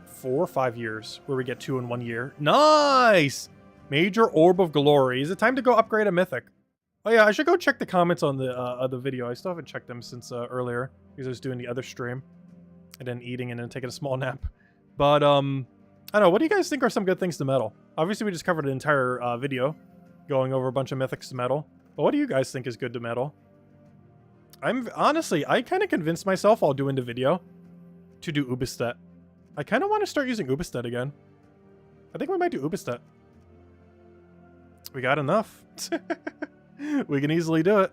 4 or 5 years where we get 2 in 1 year. Nice! Major Orb of Glory. Is it time to go upgrade a mythic? Oh yeah, I should go check the comments on the video. I still haven't checked them since earlier because I was doing the other stream and then eating and then taking a small nap. But I don't know. What do you guys think are some good things to medal? Obviously, we just covered an entire video going over a bunch of mythics to medal. But what do you guys think is good to medal? Honestly, I kind of convinced myself while doing the video to do Ubistet. I kind of want to start using Ubistet again. I think we might do Ubistet. We got enough. We can easily do it.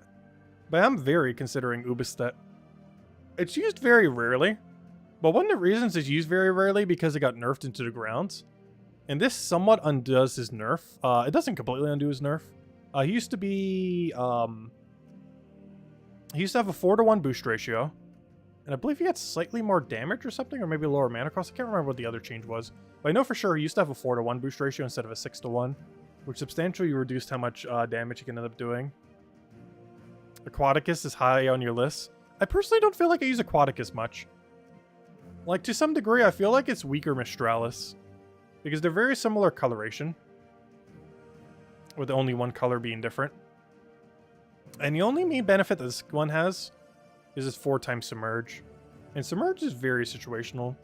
But I'm very considering Ubistet. It's used very rarely. But one of the reasons it's used very rarely because it got nerfed into the ground. And this somewhat undoes his nerf. It doesn't completely undo his nerf. He used to be... he used to have a 4-to-1 boost ratio. And I believe he had slightly more damage or something, or maybe lower mana cost. I can't remember what the other change was. But I know for sure he used to have a 4-to-1 boost ratio instead of a 6-to-1. which substantially reduced how much damage you can end up doing. Aquaticus is high on your list. I personally don't feel like I use Aquaticus much. Like, to some degree, I feel like it's weaker Mistralis, because they're very similar coloration, with only one color being different. And the only main benefit that this one has is its 4x Submerge. And Submerge is very situational.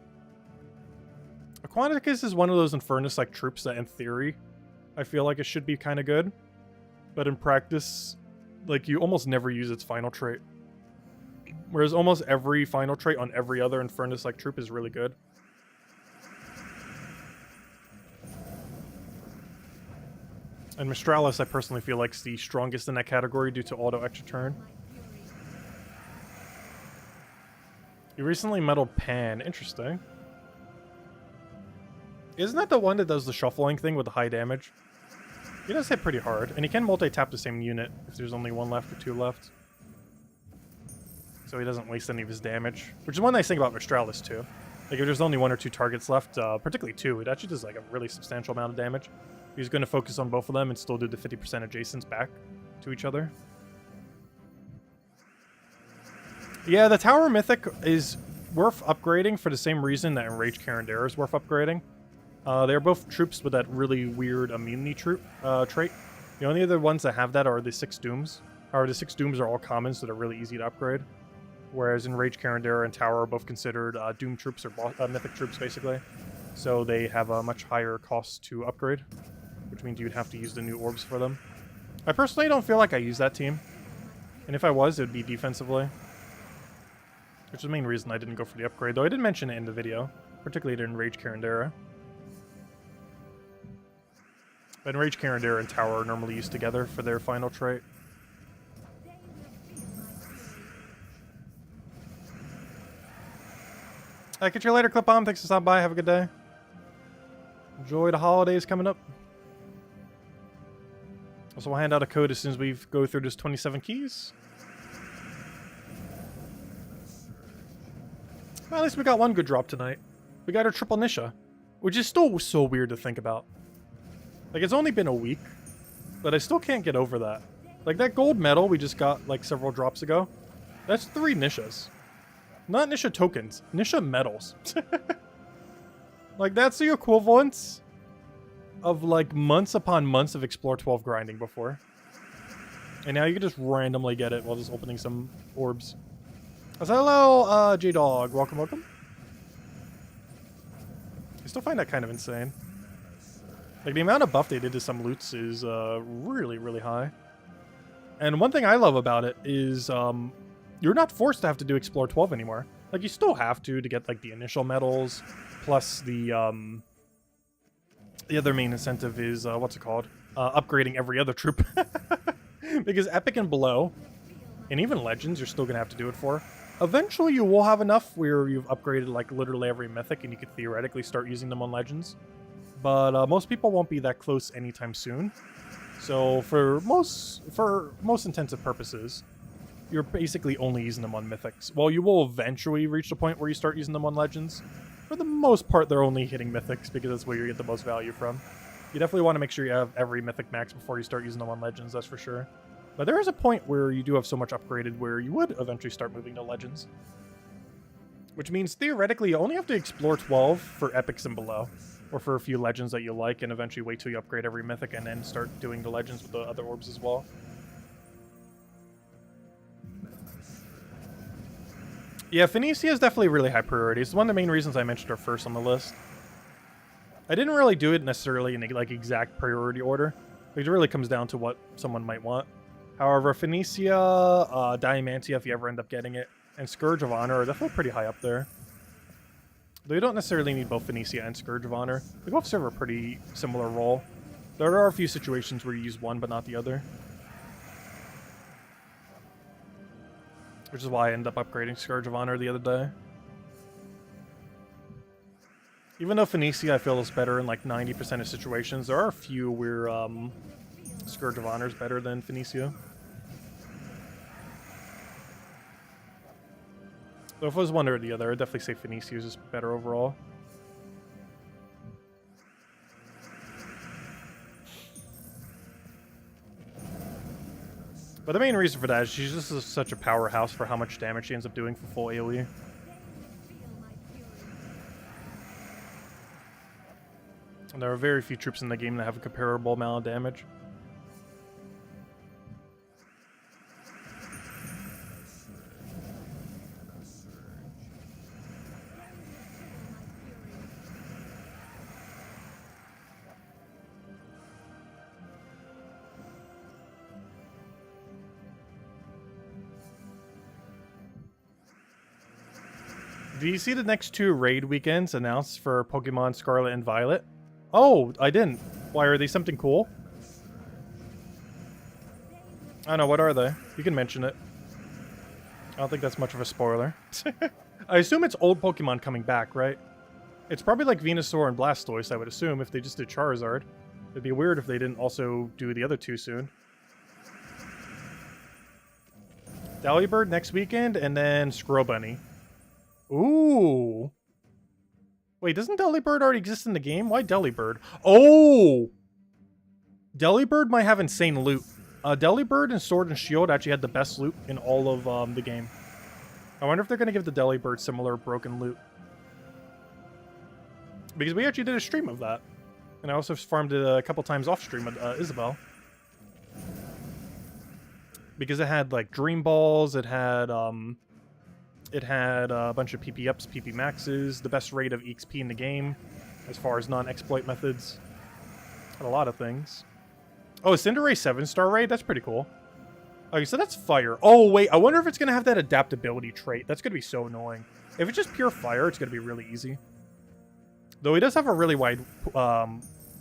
Aquaticus is one of those Infernus-like troops that, in theory, I feel like it should be kind of good. But in practice, like, you almost never use its final trait. Whereas almost every final trait on every other Infernus-like troop is really good. And Mistralis, I personally feel like, is the strongest in that category due to auto extra turn. You recently medaled Pan. Interesting. Isn't that the one that does the shuffling thing with the high damage? He does hit pretty hard, and he can multi-tap the same unit if there's only one left or two left. So he doesn't waste any of his damage, which is one nice thing about Mistralis too. Like, if there's only one or two targets left, particularly two, it actually does like a really substantial amount of damage. He's going to focus on both of them and still do the 50% adjacents back to each other. Yeah, the Tower Mythic is worth upgrading for the same reason that Enraged Carandera is worth upgrading. They're both troops with that really weird immunity trait. The only other ones that have that are the 6 Dooms. The 6 Dooms are all common, so they're really easy to upgrade. Whereas Enraged Carandera and Tower are both considered Doom troops or Mythic troops, basically. So they have a much higher cost to upgrade, which means you'd have to use the new Orbs for them. I personally don't feel like I use that team. And if I was, it would be defensively. Which is the main reason I didn't go for the upgrade, though I did mention it in the video, particularly to Enraged Carandera. But Enraged Carandera and Tower are normally used together for their final trait. Alright, catch you later, Clip On. Thanks for stopping by. Have a good day. Enjoy the holidays coming up. Also, we'll hand out a code as soon as we go through this 27 keys. Well, at least we got one good drop tonight. We got our triple Nisha, which is still so weird to think about. Like, it's only been a week, but I still can't get over that. Like, that gold medal we just got, like, several drops ago, that's 3 Nishas. Not Nisha tokens, Nisha medals. Like, that's the equivalent of, like, months upon months of Explore 12 grinding before. And now you can just randomly get it while just opening some orbs. So hello, J-Dog. Welcome, welcome. I still find that kind of insane. Like, the amount of buff they did to some loots is really, really high. And one thing I love about it is you're not forced to have to do Explore 12 anymore. Like, you still have to get, like, the initial medals, plus the other main incentive is, what's it called? Upgrading every other troop. Because Epic and below, and even Legends, you're still going to have to do it for. Eventually, you will have enough where you've upgraded, like, literally every Mythic, and you could theoretically start using them on Legends. But most people won't be that close anytime soon. So for most intensive purposes, you're basically only using them on Mythics. While you will eventually reach the point where you start using them on Legends, for the most part, they're only hitting Mythics because that's where you get the most value from. You definitely want to make sure you have every Mythic max before you start using them on Legends, that's for sure. But there is a point where you do have so much upgraded where you would eventually start moving to Legends. Which means, theoretically, you only have to explore 12 for Epics and below. Or for a few Legends that you like, and eventually wait till you upgrade every Mythic and then start doing the Legends with the other orbs as well. Yeah, Phoenicia is definitely really high priority. It's one of the main reasons I mentioned her first on the list. I didn't really do it necessarily in like exact priority order. It really comes down to what someone might want. However, Phoenicia, Diamantia, if you ever end up getting it, and Scourge of Honor are definitely pretty high up there. Though you don't necessarily need both Phoenicia and Scourge of Honor. They both serve a pretty similar role. There are a few situations where you use one but not the other. Which is why I ended up upgrading Scourge of Honor the other day. Even though Phoenicia I feel is better in like 90% of situations, there are a few where Scourge of Honor is better than Phoenicia. So if it was one or the other, I'd definitely say Phoenicia is just better overall. But the main reason for that is she's just such a powerhouse for how much damage she ends up doing for full AoE. And there are very few troops in the game that have a comparable amount of damage. Do you see the next 2 raid weekends announced for Pokemon Scarlet and Violet? Oh, I didn't. Why, are they something cool? I don't know, what are they? You can mention it. I don't think that's much of a spoiler. I assume it's old Pokemon coming back, right? It's probably like Venusaur and Blastoise, I would assume, if they just did Charizard. It'd be weird if they didn't also do the other 2 soon. Delibird next weekend, and then Squirrelbunny. Ooh. Wait, doesn't Delibird already exist in the game? Why Delibird? Oh! Delibird might have insane loot. Delibird and Sword and Shield actually had the best loot in all of the game. I wonder if they're going to give the Delibird similar broken loot. Because we actually did a stream of that. And I also farmed it a couple times off stream with Isabel. Because it had like Dream Balls, it had a bunch of PP ups, PP maxes, the best rate of EXP in the game, as far as non-exploit methods. Had a lot of things. Oh, a Cinderace 7-star raid? That's pretty cool. Okay, so that's fire. Oh, wait, I wonder if it's going to have that adaptability trait. That's going to be so annoying. If it's just pure fire, it's going to be really easy. Though he does have a really wide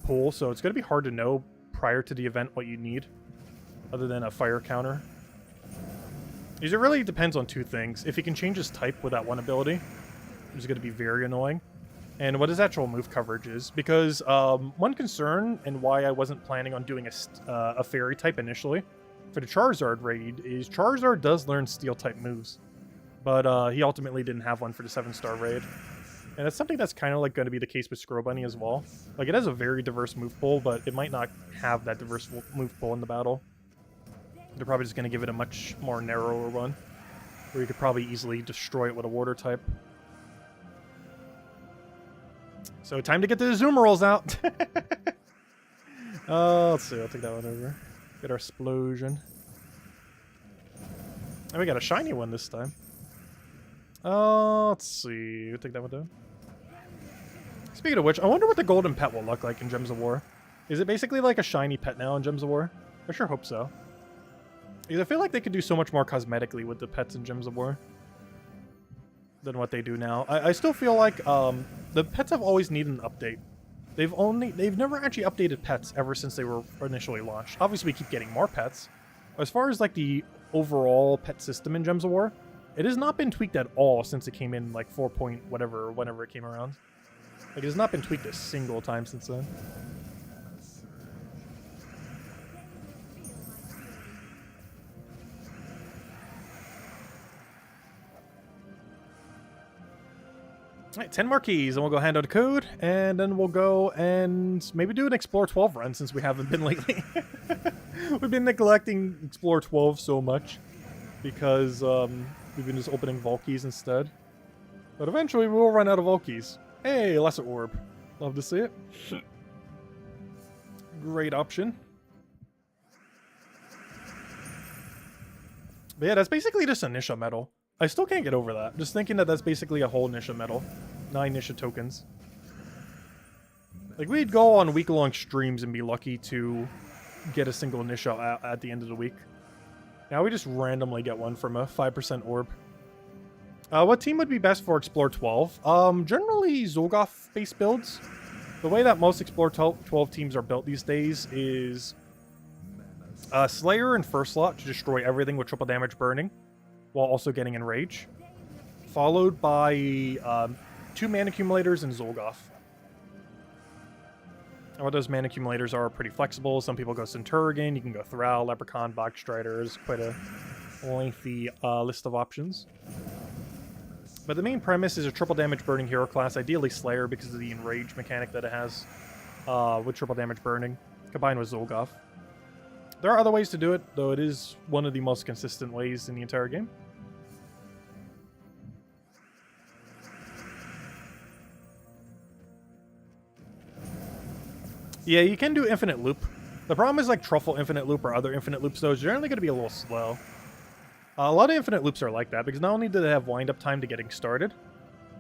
pool, so it's going to be hard to know prior to the event what you need, other than a fire counter. Because it really depends on 2 things. If he can change his type with that one ability, which is going to be very annoying, and what his actual move coverage is. Because one concern, and why I wasn't planning on doing a fairy type initially, for the Charizard raid, is Charizard does learn Steel-type moves. But he ultimately didn't have one for the 7-star raid. And it's something that's kind of like going to be the case with Squirrelbunny as well. Like, it has a very diverse move pool, but it might not have that diverse move pool in the battle. They're probably just going to give it a much more narrower one, where you could probably easily destroy it with a water type. So time to get the Azumarill out. Let's see, I'll take that one over. Get our Explosion. And we got a shiny one this time. Let's see, we'll take that one down. Speaking of which, I wonder what the golden pet will look like in Gems of War. Is it basically like a shiny pet now in Gems of War? I sure hope so. Because I feel like they could do so much more cosmetically with the pets in Gems of War than what they do now. I still feel like the pets have always needed an update. They've never actually updated pets ever since they were initially launched. Obviously, we keep getting more pets. As far as like the overall pet system in Gems of War, it has not been tweaked at all since it came in like 4 point whatever, whenever it came around. Like, it has not been tweaked a single time since then. Alright, 10 more keys, and we'll go hand out a code, and then we'll go and maybe do an Explore 12 run, since we haven't been lately. We've been neglecting Explore 12 so much, because we've been just opening Vault keys instead. But eventually we will run out of Vault keys. Hey, Lesser Orb. Love to see it. Great option. But yeah, that's basically just a Nisha medal. I still can't get over that. Just thinking that that's basically a whole Nisha medal. 9 Nisha tokens. Like, we'd go on week-long streams and be lucky to get a single Nisha at the end of the week. Now we just randomly get one from a 5% orb. What team would be best for Explore 12? Generally Zolgoth-based builds. The way that most Explore 12 teams are built these days is Slayer and First Slot to destroy everything with triple damage burning, while also getting Enrage, followed by 2 mana accumulators and Zolgoth. And what those mana accumulators are pretty flexible. Some people go Centurion, you can go Thrall, Leprechaun, Box Striders, quite a lengthy list of options. But the main premise is a triple damage burning hero class, ideally Slayer because of the Enrage mechanic that it has with triple damage burning, combined with Zolgoth. There are other ways to do it, though it is one of the most consistent ways in the entire game. Yeah, you can do infinite loop. The problem is like Truffle infinite loop or other infinite loops, though, is generally going to be a little slow. A lot of infinite loops are like that, because not only do they have wind-up time to getting started,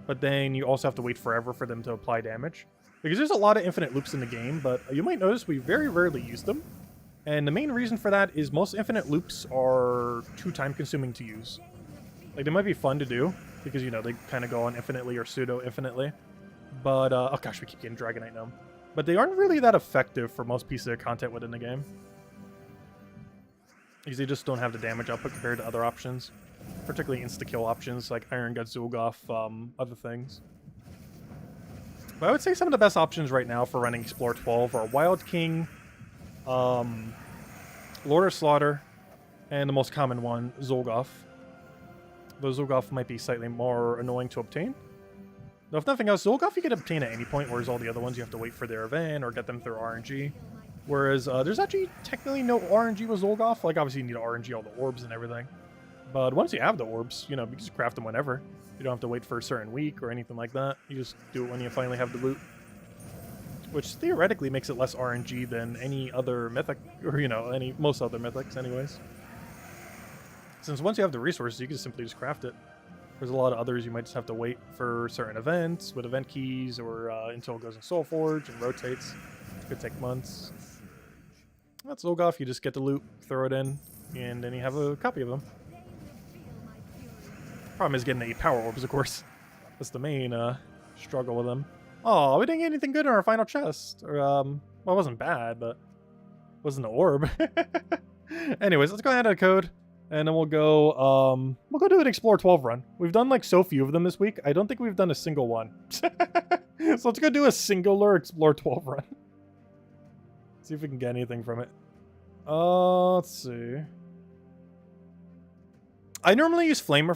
but then you also have to wait forever for them to apply damage. Because there's a lot of infinite loops in the game, but you might notice we very rarely use them. And the main reason for that is most infinite loops are too time-consuming to use. Like, they might be fun to do, because, you know, they kind of go on infinitely or pseudo-infinitely. But, oh gosh, we keep getting Dragonite Gnome. But they aren't really that effective for most pieces of content within the game. Because they just don't have the damage output compared to other options. Particularly insta-kill options like Iron Gut, Zulgoff, other things. But I would say some of the best options right now for running Explore 12 are Wild King, Lord of Slaughter, and the most common one, Zulgoff. Though Zulgoff might be slightly more annoying to obtain. Though if nothing else, Zulgoff you can obtain at any point, whereas all the other ones you have to wait for their event or get them through RNG. Whereas there's actually technically no RNG with Zulgoff. Like, obviously you need to RNG all the orbs and everything. But once you have the orbs, you know, you can just craft them whenever. You don't have to wait for a certain week or anything like that. You just do it when you finally have the loot. Which theoretically makes it less RNG than any other mythic, or, you know, most other mythics anyways. Since once you have the resources, you can simply just craft it. There's a lot of others you might just have to wait for certain events with event keys or until it goes in Soulforge and rotates. It could take months. That's Zulgoff, you just get the loot, throw it in, and then you have a copy of them. Problem is getting 8 power orbs, of course. That's the main struggle with them. Oh, we didn't get anything good in our final chest. Or, well, it wasn't bad, but it wasn't an orb. Anyways, let's go ahead and add a code, and then we'll go do an Explore 12 run. We've done like so few of them this week. I don't think we've done a single one. So let's go do a singular Explore 12 run. See if we can get anything from it. Let's see. I normally use Flamer.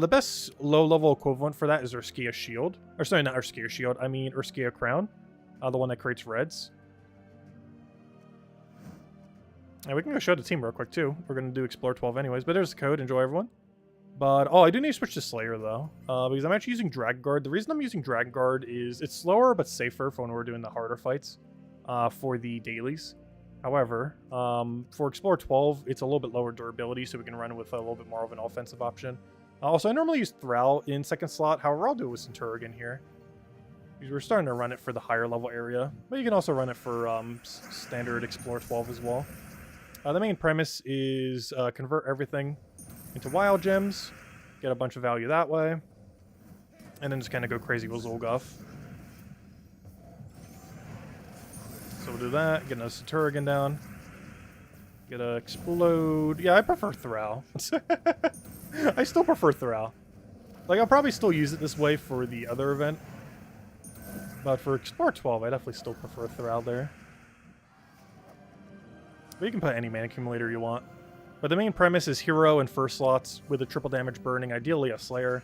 The best low-level equivalent for that is Urskia Shield. Or sorry, not Urskia Shield. I mean Urskia Crown. The one that creates reds. And we can go show the team real quick, too. We're going to do Explore 12 anyways. But there's the code. Enjoy, everyone. But, oh, I do need to switch to Slayer, though. Because I'm actually using Dragon Guard. The reason I'm using Dragon Guard is it's slower but safer for when we're doing the harder fights. For the dailies. However, for Explore 12, it's a little bit lower durability, so we can run it with a little bit more of an offensive option. Also, I normally use Thrall in second slot. However, I'll do it with Centurion here. Because we're starting to run it for the higher level area. But you can also run it for standard Explore 12 as well. The main premise is convert everything into wild gems, get a bunch of value that way, and then just kind of go crazy with Zulgoff. So we'll do that, get a Centurion down, get a Explode. Yeah, I prefer Thrall. I still prefer Thrall. Like, I'll probably still use it this way for the other event. But for Explore 12, I definitely still prefer Thrall there. But you can put any mana accumulator you want. But the main premise is hero and first slots with a triple damage burning, ideally a Slayer.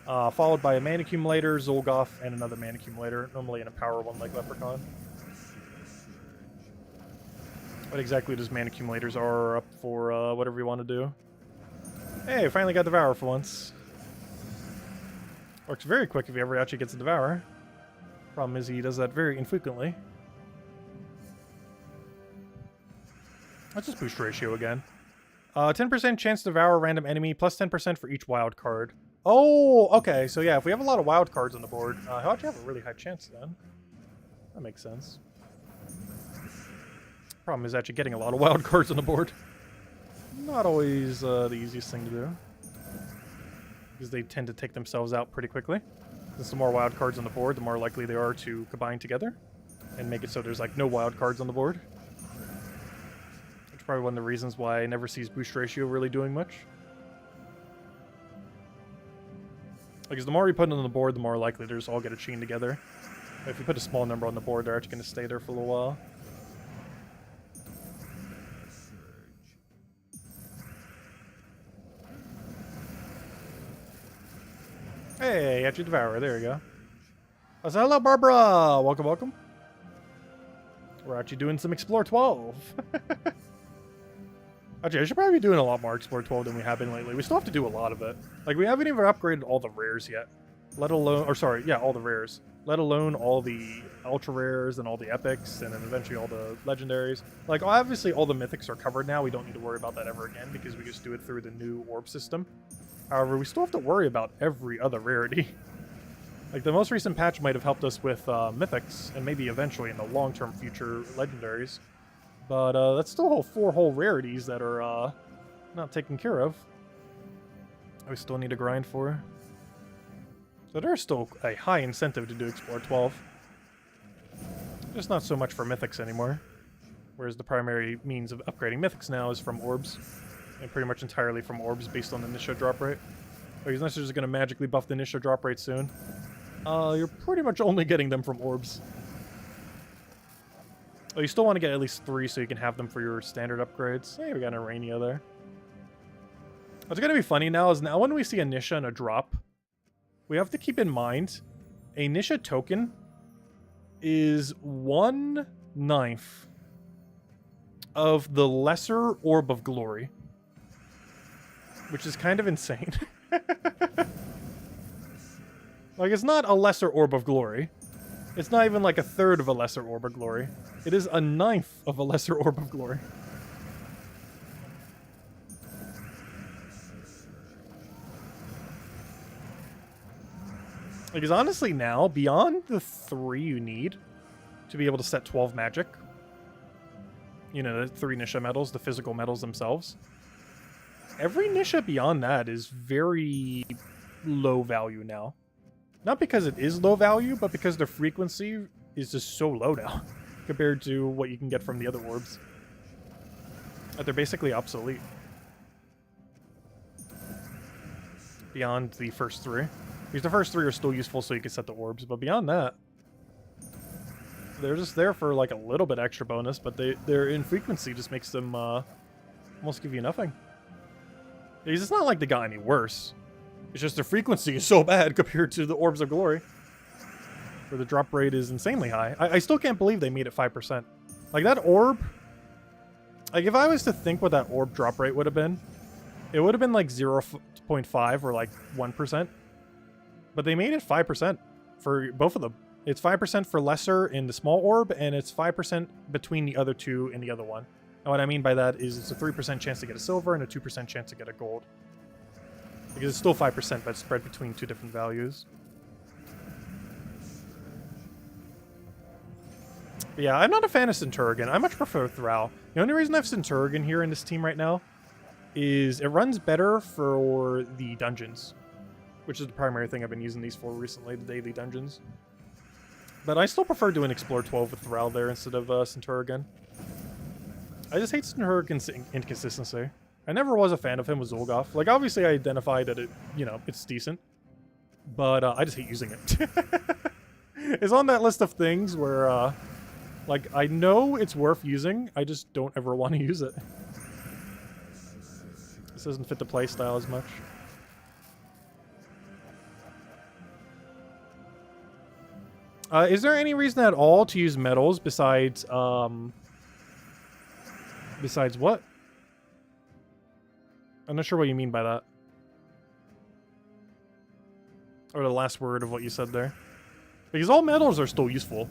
Followed by a mana accumulator, Zulgoff, and another mana accumulator, normally in a power one like Leprechaun. What exactly does mana accumulators are up for whatever you want to do. Hey, finally got Devour for once. Works very quick if he ever actually gets a Devour. Problem is he does that very infrequently. Let's just boost ratio again. 10% chance to devour a random enemy, plus 10% for each wild card. Oh, okay. So yeah, if we have a lot of wild cards on the board, he'll actually have a really high chance then. That makes sense. Problem is actually getting a lot of wild cards on the board. Not always the easiest thing to do. Because they tend to take themselves out pretty quickly. Since the more wild cards on the board, the more likely they are to combine together. And make it so there's like no wild cards on the board. Which is probably one of the reasons why I never sees boost ratio really doing much. Because the more you put on the board, the more likely they just all get a chain together. If you put a small number on the board, they're actually going to stay there for a little while. Hey, actually Devourer, there you go. Oh, so hello, Barbara! Welcome, welcome. We're actually doing some Explore 12. Actually, I should probably be doing a lot more Explore 12 than we have been lately. We still have to do a lot of it. Like, we haven't even upgraded all the rares yet. Let alone, or sorry, yeah, all the rares. Let alone all the ultra rares and all the epics and then eventually all the legendaries. Like, obviously all the mythics are covered now. We don't need to worry about that ever again because we just do it through the new orb system. However, we still have to worry about every other rarity. Like, the most recent patch might have helped us with mythics and maybe eventually in the long-term future legendaries. But that's still 4 whole rarities that are not taken care of. We still need to grind for. So there's still a high incentive to do Explore 12. Just not so much for mythics anymore. Whereas the primary means of upgrading mythics now is from orbs. And pretty much entirely from orbs based on the Nisha drop rate. Because unless you're just going to magically buff the Nisha drop rate soon, you're pretty much only getting them from orbs. Oh, you still want to get at least 3 so you can have them for your standard upgrades. Hey, we got an Arania there. What's going to be funny now is now when we see a Nisha and a drop, we have to keep in mind a Nisha token is 1/9 of the lesser Orb of Glory. Which is kind of insane. Like, it's not a lesser Orb of Glory. It's not even like a third of a lesser Orb of Glory. It is 1/9 of a lesser Orb of Glory. Because honestly now, beyond the 3 you need to be able to set 12 magic, you know, the 3 Nisha medals, the physical medals themselves, every Nisha beyond that is very low value now. Not because it is low value, but because the frequency is just so low now compared to what you can get from the other orbs. That they're basically obsolete. Beyond the first 3. Because the first 3 are still useful so you can set the orbs, but beyond that, they're just there for like a little bit extra bonus, but their infrequency just makes them almost give you nothing. Because it's not like they got any worse. It's just the frequency is so bad compared to the Orbs of Glory. Where the drop rate is insanely high. I still can't believe they made it 5%. Like, that orb... Like, if I was to think what that orb drop rate would have been, it would have been like 0.5 or like 1%. But they made it 5% for both of them. It's 5% for lesser in the small orb, and it's 5% between the other 2 and the other one. And what I mean by that is it's a 3% chance to get a silver and a 2% chance to get a gold. Because it's still 5%, but spread between 2 different values. But yeah, I'm not a fan of Centurion. I much prefer Thrall. The only reason I have Centurion here in this team right now is it runs better for the dungeons. Which is the primary thing I've been using these for recently, the daily dungeons. But I still prefer doing Explore 12 with Thrall there instead of Centurion. I just hate Centurion's inconsistency. I never was a fan of him with Zul'Goth. Like, obviously I identify that it, you know, it's decent. But I just hate using it. It's on that list of things where, like, I know it's worth using, I just don't ever want to use it. This doesn't fit the playstyle as much. Is there any reason at all to use metals besides, besides what? I'm not sure what you mean by that. Or the last word of what you said there. Because all metals are still useful.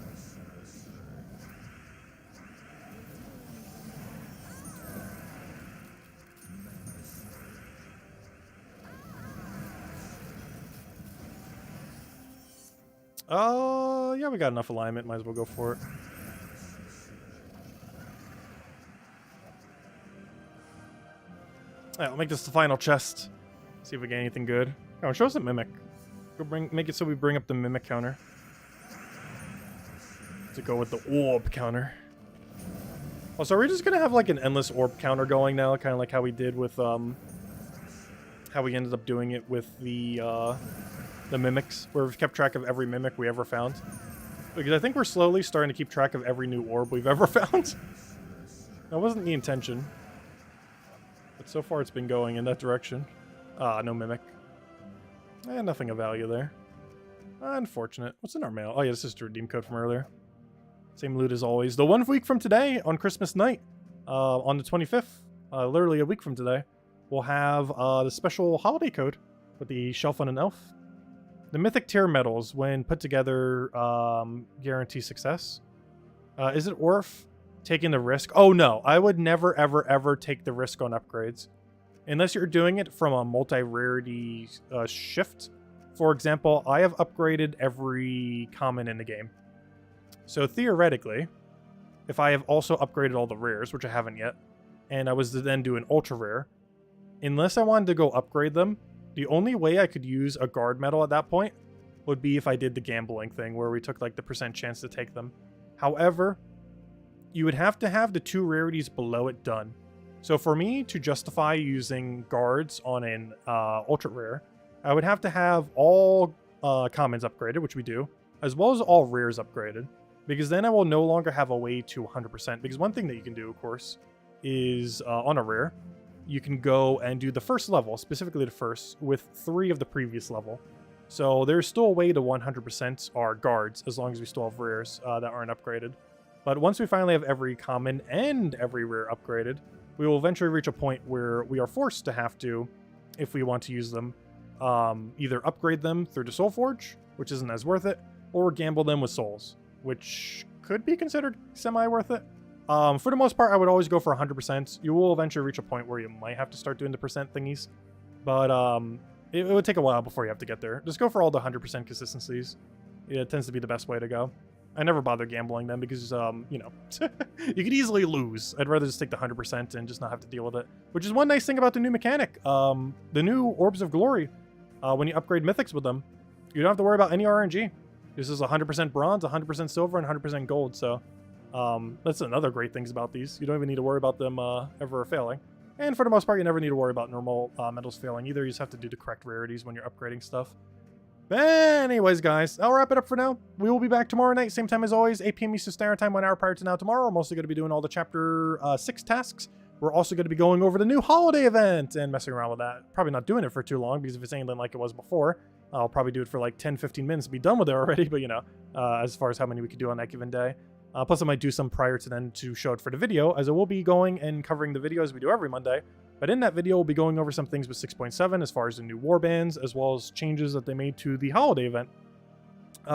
Yeah, we got enough alignment. Might as well go for it. Alright, I'll make this the final chest. See if we get anything good. Oh, show us a Mimic. Go make it so we bring up the Mimic counter. To go with the Orb counter. Oh, so are we just gonna have like an endless Orb counter going now? Kind of like how we did with, how we ended up doing it with the Mimics, where we've kept track of every Mimic we ever found. Because I think we're slowly starting to keep track of every new orb we've ever found. That wasn't the intention. But so far it's been going in that direction. Ah, no Mimic. Nothing of value there. Unfortunate. What's in our mail? Oh yeah, this is the redeem code from earlier. Same loot as always. The 1 week from today, on Christmas night, on the 25th, literally a week from today, we'll have the special holiday code with the Shelf on an Elf. The Mythic tier medals, when put together, guarantee success. Is it worth taking the risk? Oh no, I would never, ever, ever take the risk on upgrades. Unless you're doing it from a multi-rarity shift. For example, I have upgraded every common in the game. So theoretically, if I have also upgraded all the rares, which I haven't yet, and I was to then do an ultra rare, unless I wanted to go upgrade them, the only way I could use a guard medal at that point would be if I did the gambling thing where we took like the % chance to take them. However, you would have to have the 2 rarities below it done. So for me to justify using guards on an ultra rare, I would have to have all commons upgraded, which we do, as well as all rares upgraded, because then I will no longer have a way to 100%. Because one thing that you can do, of course, is on a rare, you can go and do the first level, specifically the first, with 3 of the previous level. So there's still a way to 100% our guards, as long as we still have rares that aren't upgraded. But once we finally have every common and every rare upgraded, we will eventually reach a point where we are forced to have to, if we want to use them, either upgrade them through the Soul Forge, which isn't as worth it, or gamble them with souls, which could be considered semi-worth it. For the most part, I would always go for 100%. You will eventually reach a point where you might have to start doing the percent thingies, but it would take a while before you have to get there. Just go for all the 100% consistencies. It tends to be the best way to go. I never bother gambling them because, you know, you could easily lose. I'd rather just take the 100% and just not have to deal with it. Which is one nice thing about the new mechanic. The new Orbs of Glory, when you upgrade mythics with them, you don't have to worry about any RNG. This is 100% bronze, 100% silver, and 100% gold. So that's another great things about these. You don't even need to worry about them ever failing. And for the most part, you never need to worry about normal medals failing either. You just have to do the correct rarities when you're upgrading stuff. But anyways, guys, I'll wrap it up for now. We will be back tomorrow night, same time as always, 8 p.m. Eastern Standard Time, 1 hour prior to now tomorrow. I'm also going to be doing all the Chapter 6 tasks. We're also going to be going over the new holiday event and messing around with that. Probably not doing it for too long, because if it's anything like it was before, I'll probably do it for like 10-15 minutes and be done with it already. But, you know, as far as how many we could do on that given day. Plus, I might do some prior to then to show it for the video, as I will be going and covering the video as we do every Monday. But in that video, we'll be going over some things with 6.7 as far as the new warbands, as well as changes that they made to the holiday event.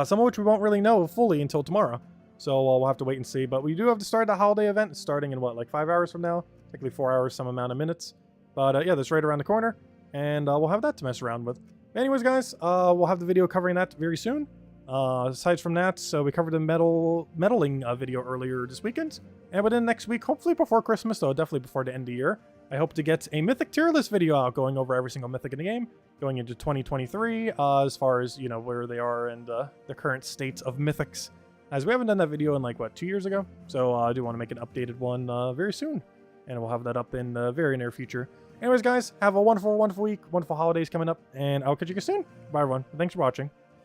Some of which we won't really know fully until tomorrow. So we'll have to wait and see. But we do have to start the holiday event starting in, what, like 5 hours from now? Technically 4 hours, some amount of minutes. But yeah, that's right around the corner. And we'll have that to mess around with. Anyways, guys, we'll have the video covering that very soon. Aside from that, so we covered the meddling video earlier this weekend. And within next week, hopefully before Christmas, though definitely before the end of the year, I hope to get a Mythic tier list video out, going over every single Mythic in the game, going into 2023, as far as, you know, where they are and the current state of Mythics. As we haven't done that video in, like, what, 2 years ago? So I do want to make an updated one very soon. And we'll have that up in the very near future. Anyways, guys, have a wonderful, wonderful week, wonderful holidays coming up, and I'll catch you guys soon. Bye, everyone. Thanks for watching.